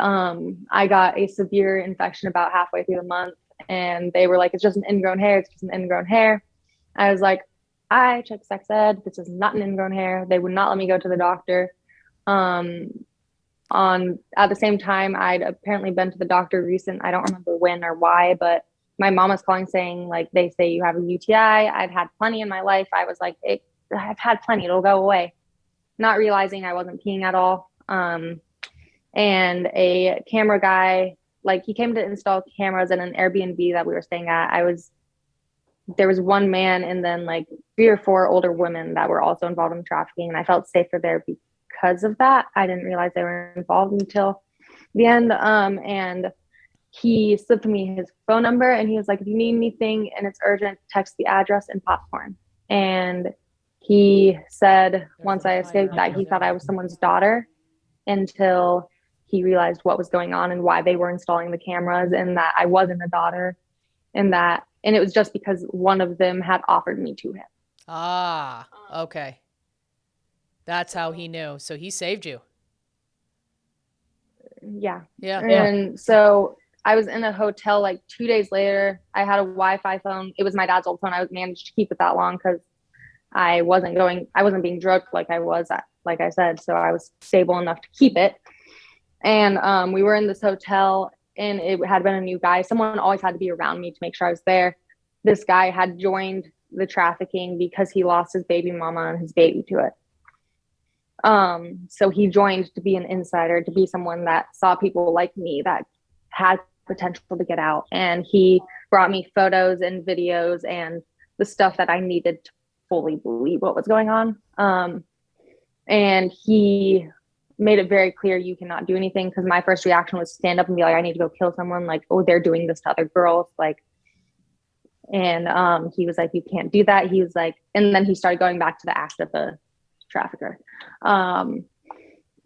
I got a severe infection about halfway through the month, and they were like, it's just an ingrown hair. It's just an ingrown hair. I was like, I checked sex ed. This is not an ingrown hair. They would not let me go to the doctor. At the same time, I'd apparently been to the doctor I don't remember when or why, but my mom was calling saying, like, they say you have a UTI. I'd had plenty in my life. I was like, I've had plenty, it'll go away. Not realizing I wasn't peeing at all. And a camera guy, like, he came to install cameras in an Airbnb that we were staying at. There was one man and then like 3 or 4 older women that were also involved in trafficking. And I felt safer there because of that. I didn't realize they were involved until the end. And he slipped me his phone number and he was like, if you need anything and it's urgent, text the address and popcorn. And he said, once I escaped, that he thought I was someone's daughter until he realized what was going on and why they were installing the cameras, and that I wasn't a daughter, and it was just because one of them had offered me to him. Ah, okay. That's how he knew. So he saved you. Yeah. Yeah. And so I was in a hotel like 2 days later. I had a Wi-Fi phone. It was my dad's old phone. I managed to keep it that long because I wasn't being drugged like I said. So I was stable enough to keep it. And we were in this hotel, and it had been a new guy. Someone always had to be around me to make sure I was there. This guy had joined the trafficking because he lost his baby mama and his baby to it. So he joined to be an insider, to be someone that saw people like me that had potential to get out. And he brought me photos and videos and the stuff that I needed to fully believe what was going on. And he made it very clear, you cannot do anything, because my first reaction was stand up and be like, I need to go kill someone. Like, oh, they're doing this to other girls. Like, and he was like, you can't do that. He was like, and then he started going back to the act of the trafficker. And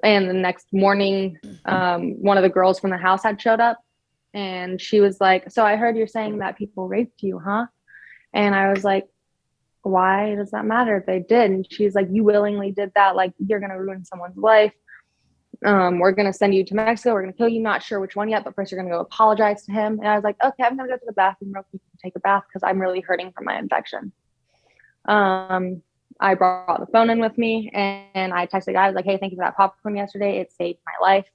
the next morning, one of the girls from the house had showed up, and she was like, so I heard you're saying that people raped you, huh? And I was like, why does that matter if they did? And she's like, you willingly did that. Like, you're going to ruin someone's life. We're going to send you to Mexico. We're going to kill you. Not sure which one yet, but first you're going to go apologize to him. And I was like, okay, I'm going to go to the bathroom real quick and take a bath because I'm really hurting from my infection. I brought the phone in with me, and I texted the guy. I was like, hey, thank you for that popcorn yesterday. It saved my life.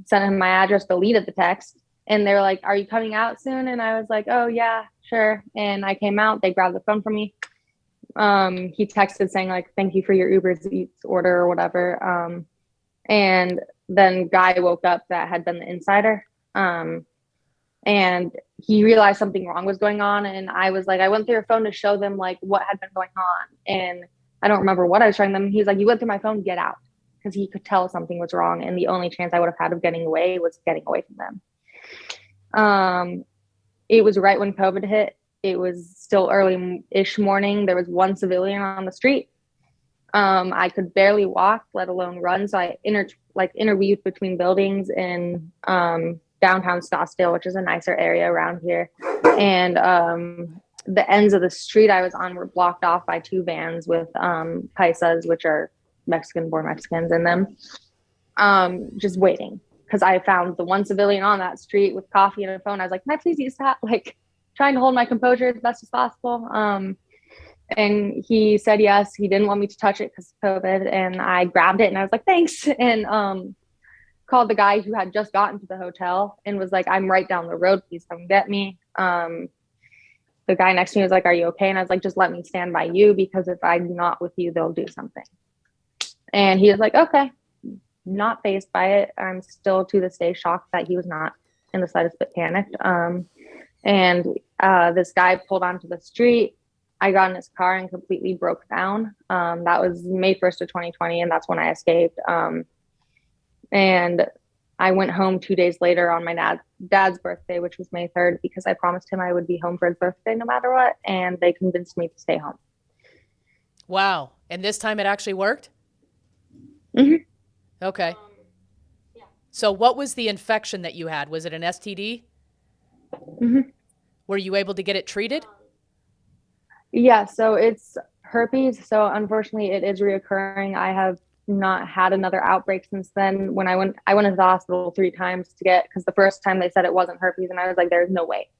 Sent him my address, deleted the text. And they were like, are you coming out soon? And I was like, oh yeah, sure. And I came out, they grabbed the phone from me. He texted saying like, thank you for your Uber Eats order or whatever. And then guy woke up that had been the insider. And he realized something wrong was going on. And I was like, I went through your phone to show them like what had been going on. And I don't remember what I was showing them. He's like, you went through my phone, get out. Because he could tell something was wrong. And the only chance I would have had of getting away was getting away from them. It was right when COVID hit. It was still early-ish morning. There was one civilian on the street. I could barely walk, let alone run. So I interweaved between buildings in downtown Scottsdale, which is a nicer area around here. And the ends of the street I was on were blocked off by two vans with paisas, which are Mexican-born Mexicans in them, just waiting. Because I found the one civilian on that street with coffee and a phone. I was like, can I please use that? Like, trying to hold my composure as best as possible. And he said yes. He didn't want me to touch it because of COVID. And I grabbed it and I was like, thanks. And called the guy who had just gotten to the hotel and was like, I'm right down the road. Please come get me. The guy next to me was like, are you okay? And I was like, just let me stand by you, because if I'm not with you, they'll do something. And he was like, okay. Not fazed by it. I'm still to this day shocked that he was not in the slightest bit panicked. And this guy pulled onto the street. I got in his car and completely broke down. That was May 1st of 2020, and that's when I escaped. And I went home 2 days later on my dad's birthday, which was May 3rd, because I promised him I would be home for his birthday no matter what, and they convinced me to stay home. Wow. And this time it actually worked? Mm-hmm. Okay. Yeah. So what was the infection that you had? Was it an STD? Mm-hmm. Were you able to get it treated? Yeah, so it's herpes. So unfortunately, it is reoccurring. I have not had another outbreak since then. When I went into the hospital 3 times to get, because the first time they said it wasn't herpes, and I was like, there's no way.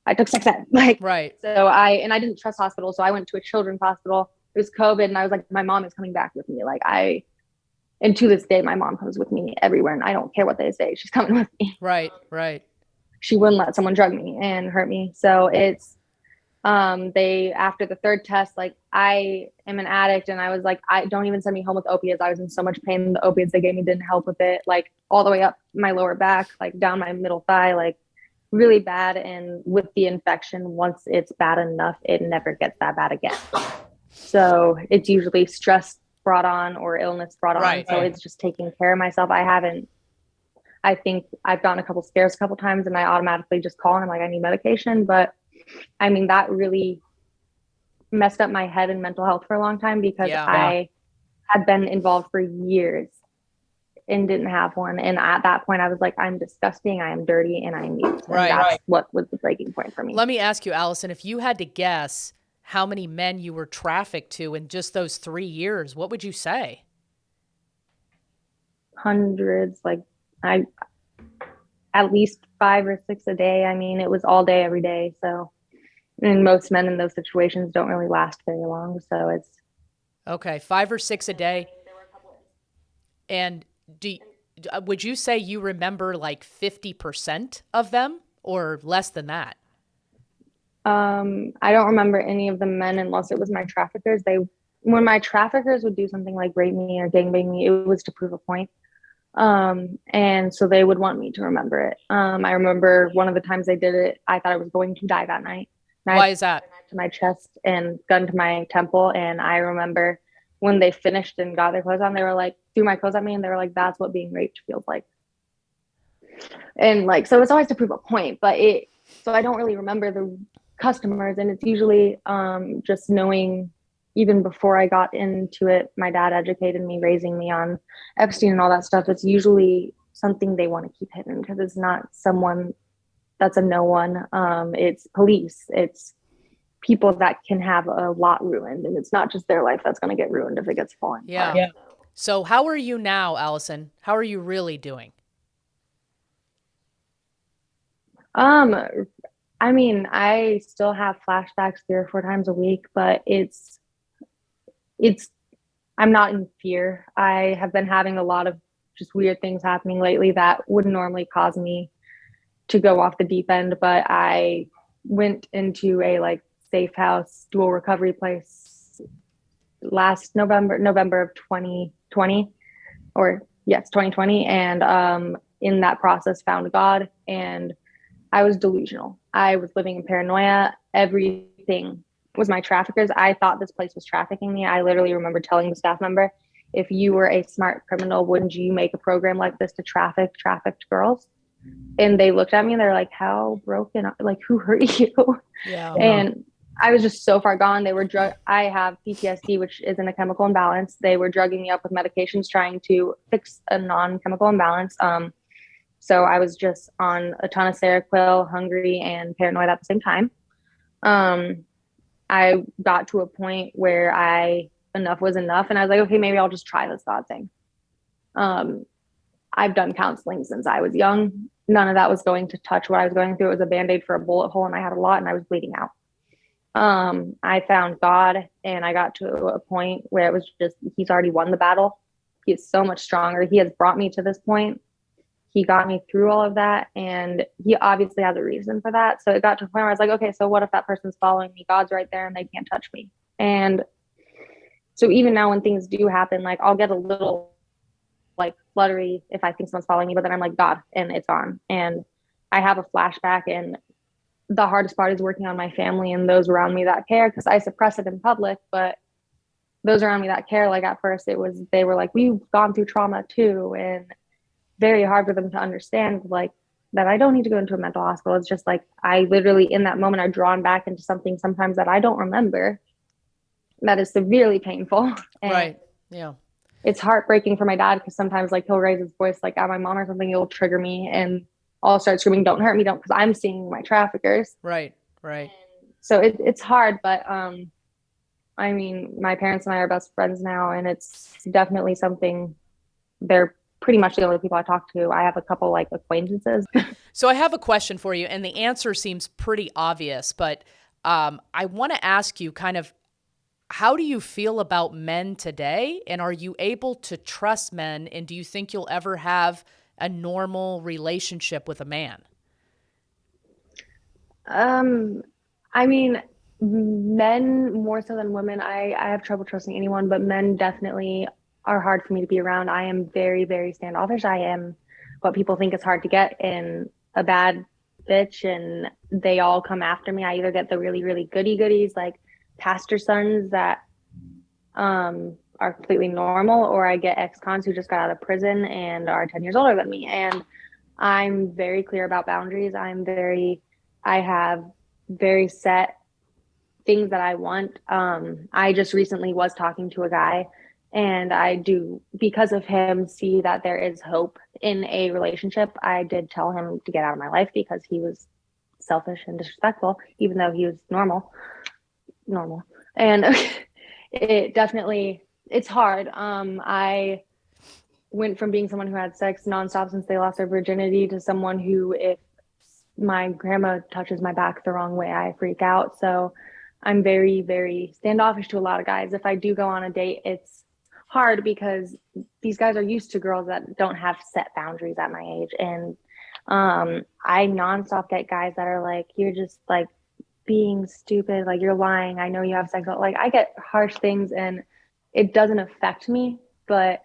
I took 6 cents. Like, right. So I didn't trust hospitals, so I went to a children's hospital. It was COVID, and I was like, my mom is coming back with me. And to this day, my mom comes with me everywhere, and I don't care what they say. She's coming with me. Right, right. She wouldn't let someone drug me and hurt me. So it's, they, after the 3rd test, like, I am an addict, and I was like, I don't even send me home with opiates. I was in so much pain. The opiates they gave me didn't help with it, like all the way up my lower back, like down my middle thigh, like really bad. And with the infection, once it's bad enough, it never gets that bad again. So it's usually stress brought on or illness brought on. Right, so right. It's just taking care of myself. I think I've gotten a couple scares a couple times, and I automatically just call and I'm like, I need medication. But I mean, that really messed up my head and mental health for a long time, because I had been involved for years and didn't have one. And at that point I was like, I'm disgusting, I am dirty, and I am mute. And that's what was the breaking point for me. Let me ask you, Allison, if you had to guess how many men you were trafficked to in just those 3 years, what would you say? Hundreds, like at least 5 or 6 a day. I mean, it was all day, every day. So, and most men in those situations don't really last very long. So it's okay, 5 or 6 a day. And would you say you remember like 50% of them, or less than that? I don't remember any of the men unless it was my traffickers. When my traffickers would do something like rape me or gangbang me, it was to prove a point. And so they would want me to remember it. I remember one of the times they did it, I thought I was going to die that night. Why is that? To my chest and gun to my temple. And I remember when they finished and got their clothes on, they were like, threw my clothes at me, and they were like, that's what being raped feels like. And like, so it's always to prove a point, so I don't really remember the customers. And it's usually just knowing, even before I got into it, my dad educated me, raising me on Epstein and all that stuff. It's usually something they want to keep hidden, because it's not someone that's a no one. It's police. It's people that can have a lot ruined, and it's not just their life that's going to get ruined if it gets fallen. Yeah. So how are you now, Allison? How are you really doing? I mean, I still have flashbacks 3 or 4 times a week, but I'm not in fear. I have been having a lot of just weird things happening lately that wouldn't normally cause me to go off the deep end, but I went into a like safe house dual recovery place last November of 2020, or yes, 2020. And in that process found God, and I was delusional. I was living in paranoia. Everything was my traffickers. I thought this place was trafficking me. I literally remember telling the staff member, if you were a smart criminal, wouldn't you make a program like this to trafficked girls? And they looked at me and they're like, how broken, like, who hurt you? Yeah. And I was just so far gone. They were I have PTSD, which isn't a chemical imbalance. They were drugging me up with medications trying to fix a non-chemical imbalance. So I was just on a ton of Seroquel, hungry and paranoid at the same time. I got to a point where enough was enough, and I was like, okay, maybe I'll just try this God thing. I've done counseling since I was young. None of that was going to touch what I was going through. It was a Band-Aid for a bullet hole, and I had a lot, and I was bleeding out. I found God, and I got to a point where it was just, he's already won the battle. He is so much stronger. He has brought me to this point. He got me through all of that, and he obviously has a reason for that. So it got to a point where I was like, okay, so what if that person's following me? God's right there and they can't touch me. And so even now when things do happen, like I'll get a little like fluttery if I think someone's following me, but then I'm like, God, and it's on. And I have a flashback, and the hardest part is working on my family and those around me that care, because I suppress it in public, but those around me that care, like at first they were like, we've gone through trauma too, and very hard for them to understand like that I don't need to go into a mental hospital. It's just like I literally in that moment are drawn back into something sometimes that I don't remember that is severely painful. And right. Yeah. it's heartbreaking for my dad, because sometimes like he'll raise his voice like at my mom or something, it'll trigger me and I'll start screaming, don't hurt me, don't, because I'm seeing my traffickers. Right. So it's hard, but I mean, my parents and I are best friends now, and it's definitely something. They're pretty much the only people I talk to. I have a couple like acquaintances. So I have a question for you, and the answer seems pretty obvious, but I want to ask you kind of, how do you feel about men today? And are you able to trust men? And do you think you'll ever have a normal relationship with a man? I mean, men more so than women. I have trouble trusting anyone, but men definitely are hard for me to be around. I am very, very standoffish. I am what people think is hard to get, in a bad bitch, and they all come after me. I either get the really, really goody goodies, like pastor sons that are completely normal, or I get ex-cons who just got out of prison and are 10 years older than me. And I'm very clear about boundaries. I have very set things that I want. I just recently was talking to a guy, and I do, because of him, see that there is hope in a relationship. I did tell him to get out of my life because he was selfish and disrespectful, even though he was normal. And it definitely, it's hard. I went from being someone who had sex nonstop since they lost their virginity to someone who, if my grandma touches my back the wrong way, I freak out. So I'm very, very standoffish to a lot of guys. If I do go on a date, it's hard because these guys are used to girls that don't have set boundaries at my age. And I nonstop get guys that are like, you're just like being stupid, like you're lying, I know you have sex. Like I get harsh things, and it doesn't affect me, but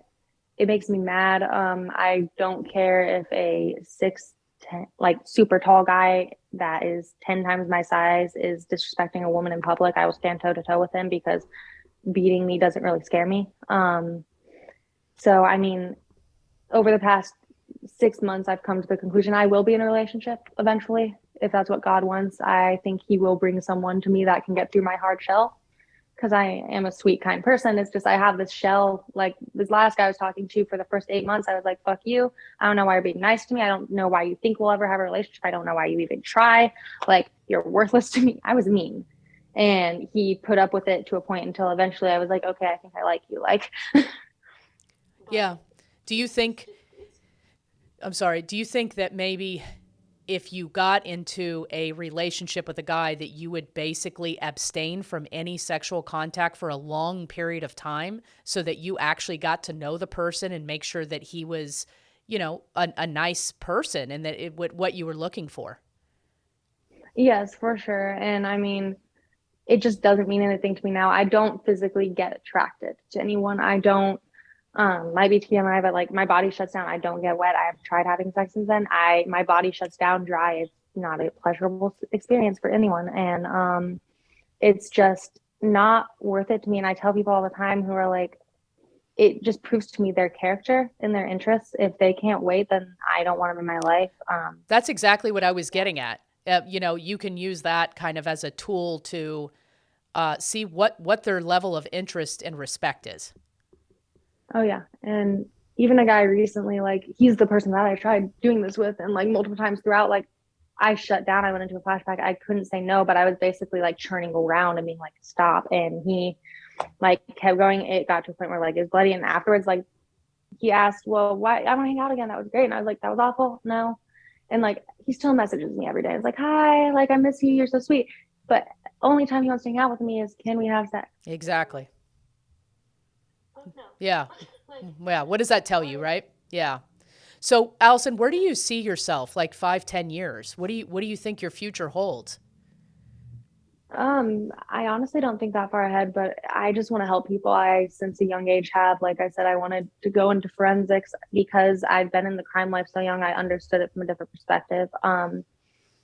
it makes me mad. I don't care if a 6'10", like super tall guy that is 10 times my size is disrespecting a woman in public. I will stand toe to toe with him, because beating me doesn't really scare me. So I mean, over the past 6 months, I've come to the conclusion I will be in a relationship eventually, if that's what God wants. I think he will bring someone to me that can get through my hard shell, because I am a sweet, kind person. It's just I have this shell. Like this last guy I was talking to, for the first 8 months, I was like, fuck you. I don't know why you're being nice to me. I don't know why you think we'll ever have a relationship. I don't know why you even try. Like, you're worthless to me. I was mean. And he put up with it to a point until eventually I was like, okay, I think I like you. Like, yeah. Do you think that maybe if you got into a relationship with a guy, that you would basically abstain from any sexual contact for a long period of time, so that you actually got to know the person and make sure that he was, you know, a nice person, and that what you were looking for? yes, for sure. And I mean, it just doesn't mean anything to me now. I don't physically get attracted to anyone. I don't, might be TMI, but like my body shuts down. I don't get wet. I have tried having sex since then. My body shuts down, dry. It's not a pleasurable experience for anyone. And it's just not worth it to me. And I tell people all the time who are like, it just proves to me their character and their interests. If they can't wait, then I don't want them in my life. That's exactly what I was getting at. You can use that kind of as a tool to see what their level of interest and respect is. Oh yeah. And even a guy recently, like he's the person that I tried doing this with, and like multiple times throughout, like I shut down. I went into a flashback. I couldn't say no, but I was basically like churning around and being like, stop. And he like kept going. It got to a point where like it was bloody. And afterwards, like he asked, well, why I want to hang out again. That was great. And I was like, that was awful. No. And like he still messages me every day. It's like, hi, like I miss you. You're so sweet. But only time he wants to hang out with me is, can we have sex? Exactly. Yeah. Yeah. What does that tell you, right? Yeah. So, Allison, where do you see yourself like 5-10 years? What do you think your future holds? I honestly don't think that far ahead, but I just want to help people. I, since a young age, have, like I said, I wanted to go into forensics because I've been in the crime life so young. I understood it from a different perspective.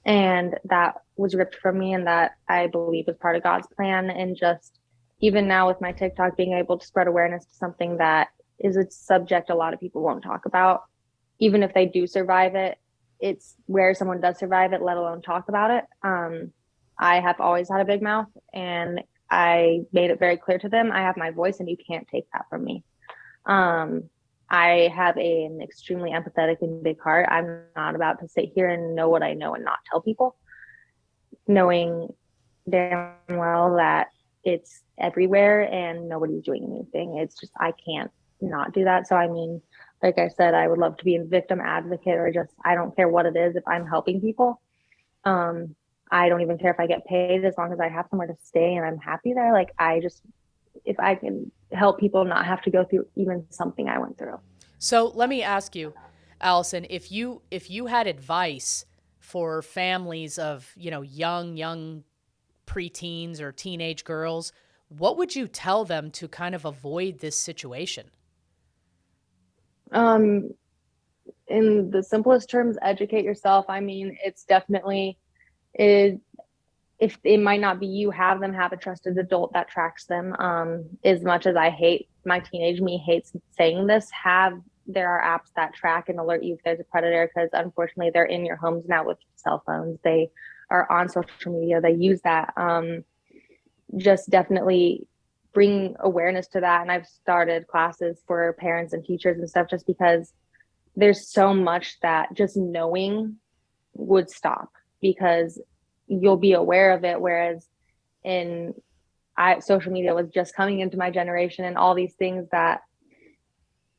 And that was ripped from me, and that I believe was part of God's plan. And just even now with my TikTok, being able to spread awareness to something that is a subject a lot of people won't talk about, even if they do survive it, it's where someone does survive it, let alone talk about it. I have always had a big mouth, and I made it very clear to them, I have my voice and you can't take that from me. I have an extremely empathetic and big heart. I'm not about to sit here and know what I know and not tell people, knowing damn well that it's everywhere and nobody's doing anything. It's just, I can't not do that. So, I mean, like I said, I would love to be a victim advocate, or just, I don't care what it is. If I'm helping people, I don't even care if I get paid, as long as I have somewhere to stay and I'm happy there. Like, if I can help people not have to go through even something I went through. So let me ask you, Allison, if you had advice for families of, young preteens or teenage girls, what would you tell them to kind of avoid this situation? In the simplest terms, educate yourself. I mean, it's definitely if it might not be you, have them have a trusted adult that tracks them. As much as I hate, my teenage me hates saying this, there are apps that track and alert you if there's a predator, because unfortunately they're in your homes now with cell phones. They are on social media. They use that. Just definitely bring awareness to that. And I've started classes for parents and teachers and stuff, just because there's so much that just knowing would stop, because you'll be aware of it. Whereas social media was just coming into my generation, and all these things that,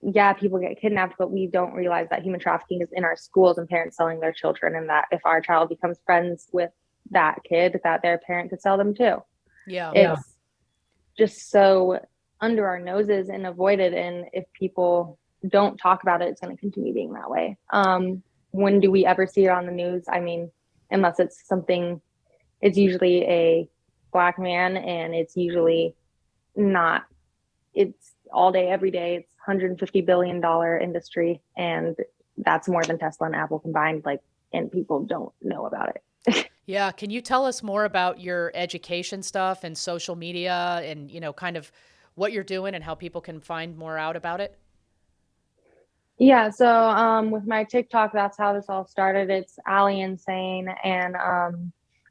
yeah, people get kidnapped, but we don't realize that human trafficking is in our schools and parents selling their children, and that if our child becomes friends with that kid, that their parent could sell them too. Yeah. It's just so under our noses and avoided. And if people don't talk about it, it's going to continue being that way. When do we ever see it on the news? I mean, unless it's something, it's usually a Black man, and it's usually not, it's all day, every day. It's $150 billion industry, and that's more than Tesla and Apple combined, like, and people don't know about it. Yeah. Can you tell us more about your education stuff and social media and, kind of what you're doing and how people can find more out about it? Yeah, so with my TikTok, that's how this all started. It's Allie Insane, and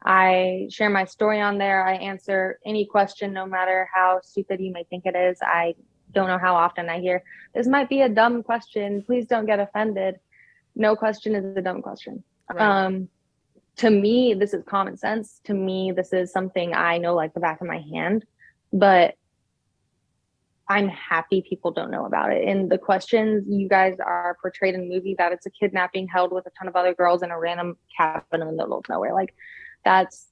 I share my story on there. I answer any question, no matter how stupid you may think it is. I don't know how often I hear, this might be a dumb question, please don't get offended. No question is a dumb question. Right. To me, this is common sense. To me, this is something I know like the back of my hand, but I'm happy people don't know about it. And the questions, you guys are portrayed in the movie that it's a kidnapping held with a ton of other girls in a random cabin in the middle of nowhere. Like, that's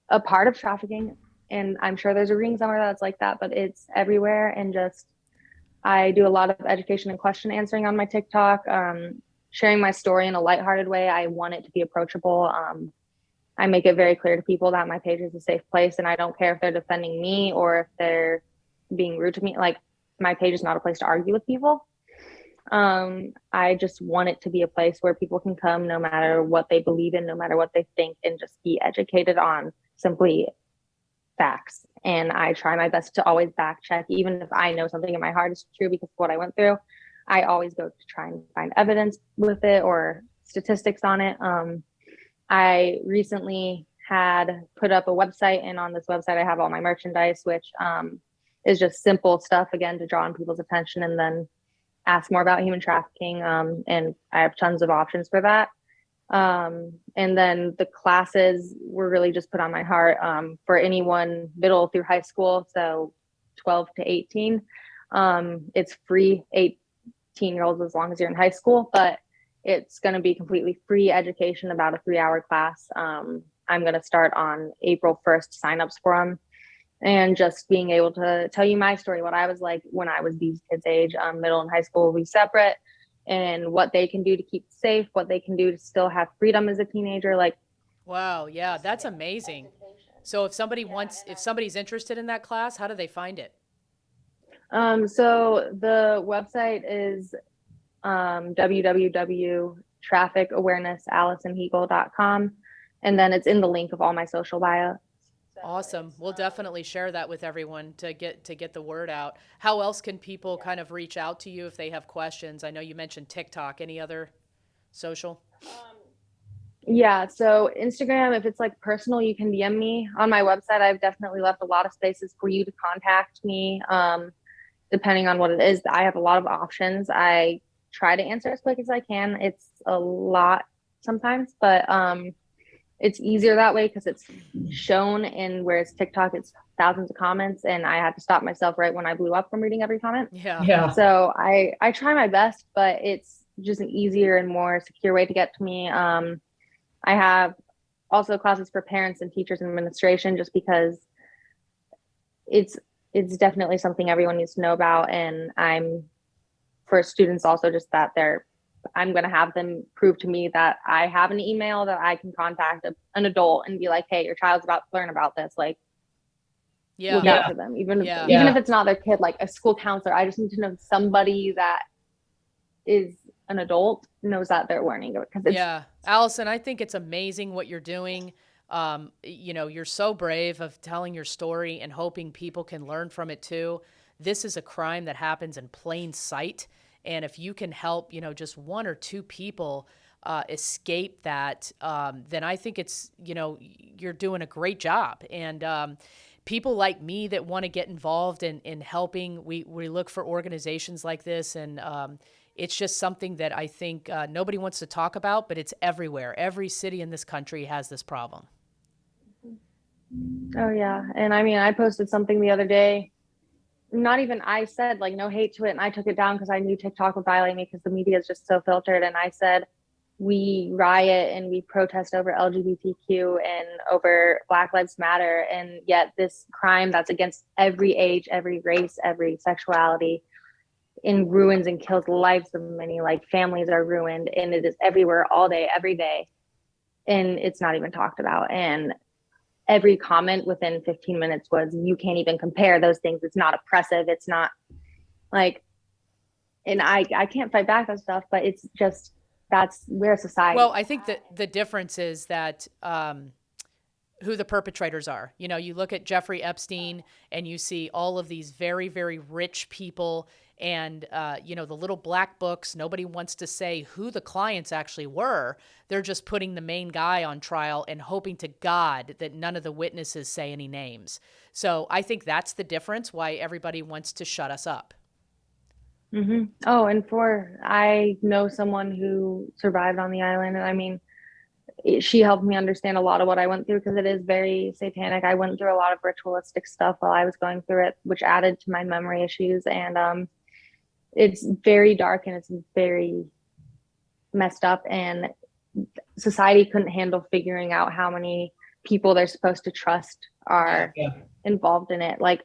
a part of trafficking. And I'm sure there's a ring somewhere that's like that, but it's everywhere. And just, I do a lot of education and question answering on my TikTok, sharing my story in a lighthearted way. I want it to be approachable. I make it very clear to people that my page is a safe place, and I don't care if they're defending me or if they're being rude to me. Like, my page is not a place to argue with people. I just want it to be a place where people can come no matter what they believe in, no matter what they think, and just be educated on simply facts. And I try my best to always back check, even if I know something in my heart is true because of what I went through. I always go to try and find evidence with it or statistics on it. I recently had put up a website, and on this website, I have all my merchandise, which is just simple stuff, again, to draw on people's attention and then ask more about human trafficking. And I have tons of options for that. And then the classes were really just put on my heart for anyone middle through high school, so 12 to 18. It's free, 18-year-olds as long as you're in high school, but it's going to be completely free education, about a 3-hour class. I'm going to start on April 1st signups for them, and just being able to tell you my story, what I was like when I was these kids' age. Middle and high school will be separate, and what they can do to keep safe, what they can do to still have freedom as a teenager. Like, Wow, yeah, that's amazing. So if somebody's interested in that class, how do they find it? So the website is www.trafficawarenessAllisonHeagle.com, and then it's in the link of all my social bio. Awesome. We'll definitely share that with everyone to get the word out. How else can people kind of reach out to you if they have questions? I know you mentioned TikTok. Any other social? Yeah, so Instagram, if it's like personal, you can DM me. On my website, I've definitely left a lot of spaces for you to contact me. Depending on what it is, I have a lot of options. I try to answer as quick as I can. It's a lot sometimes, but it's easier that way because it's shown. And whereas TikTok, it's thousands of comments, and I had to stop myself right when I blew up from reading every comment. Yeah. So I try my best, but it's just an easier and more secure way to get to me. I have also classes for parents and teachers and administration, just because it's definitely something everyone needs to know about. And I'm, for students also, just that I'm going to have them prove to me that I have an email that I can contact an adult and be like, hey, your child's about to learn about this. Like, look out for them. Even if it's not their kid, like a school counselor, I just need to know somebody that is an adult knows that they're learning it. Yeah. Allison, I think it's amazing what you're doing. You're so brave of telling your story and hoping people can learn from it too. This is a crime that happens in plain sight. And if you can help, just one or two people escape that, then I think you're doing a great job. And people like me that want to get involved in helping, we look for organizations like this. And it's just something that I think nobody wants to talk about, but it's everywhere. Every city in this country has this problem. Oh, yeah. And I mean, I posted something the other day. Not even, I said like no hate to it, and I took it down because I knew TikTok would violate me because the media is just so filtered. And I said we riot and we protest over LGBTQ and over Black Lives Matter, and yet this crime that's against every age, every race, every sexuality, in ruins and kills the lives of many. Like, families are ruined, and it is everywhere, all day, every day, and it's not even talked about. And every comment within 15 minutes was, you can't even compare those things. It's not oppressive. It's not like, and I can't fight back on stuff, but it's just, that's where society. Well, I think that the difference is that who the perpetrators are. You look at Jeffrey Epstein and you see all of these very, very rich people and, the little black books. Nobody wants to say who the clients actually were. They're just putting the main guy on trial and hoping to God that none of the witnesses say any names. So I think that's the difference why everybody wants to shut us up. Mm-hmm. Oh, and I know someone who survived on the island. And I mean, she helped me understand a lot of what I went through because it is very satanic. I went through a lot of ritualistic stuff while I was going through it, which added to my memory issues. And it's very dark and it's very messed up. And society couldn't handle figuring out how many people they're supposed to trust are involved in it. Like,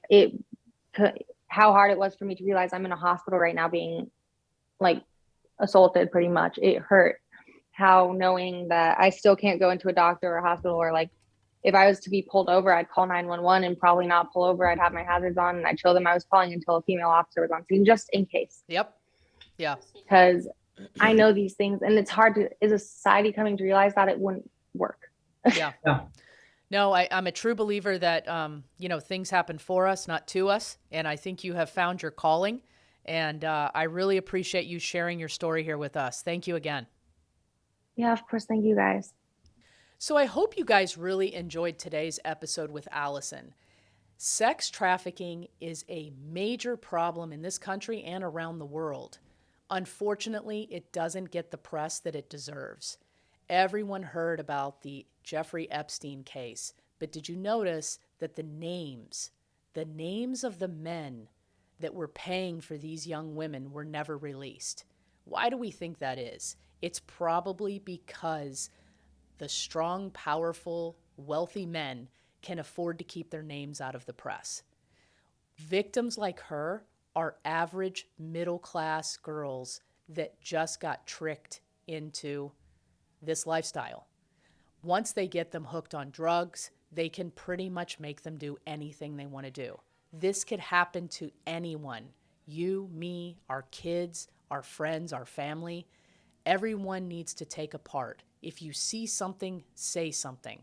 how hard it was for me to realize I'm in a hospital right now being like assaulted pretty much. It hurt. How knowing that I still can't go into a doctor or a hospital, or like if I was to be pulled over, I'd call 911 and probably not pull over. I'd have my hazards on and I'd show them I was calling until a female officer was on scene, just in case. Yep. Yeah. because I know these things, and it's hard to, is a society coming to realize that it wouldn't work. Yeah. Yeah. No, I'm a true believer that, things happen for us, not to us. And I think you have found your calling. And I really appreciate you sharing your story here with us. Thank you again. Yeah, of course. Thank you guys. So I hope you guys really enjoyed today's episode with Allison. Sex trafficking is a major problem in this country and around the world. Unfortunately, it doesn't get the press that it deserves. Everyone heard about the Jeffrey Epstein case, but did you notice that the names of the men that were paying for these young women were never released? Why do we think that is? It's probably because the strong, powerful, wealthy men can afford to keep their names out of the press. Victims like her are average middle-class girls that just got tricked into this lifestyle. Once they get them hooked on drugs, they can pretty much make them do anything they want to do. This could happen to anyone. You, me, our kids, our friends, our family. Everyone needs to take a part. If you see something, say something.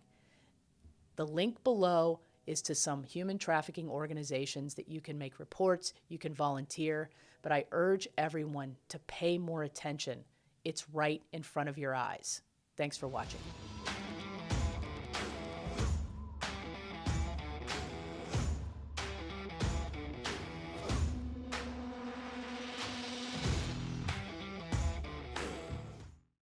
The link below is to some human trafficking organizations that you can make reports, you can volunteer, but I urge everyone to pay more attention. It's right in front of your eyes. Thanks for watching.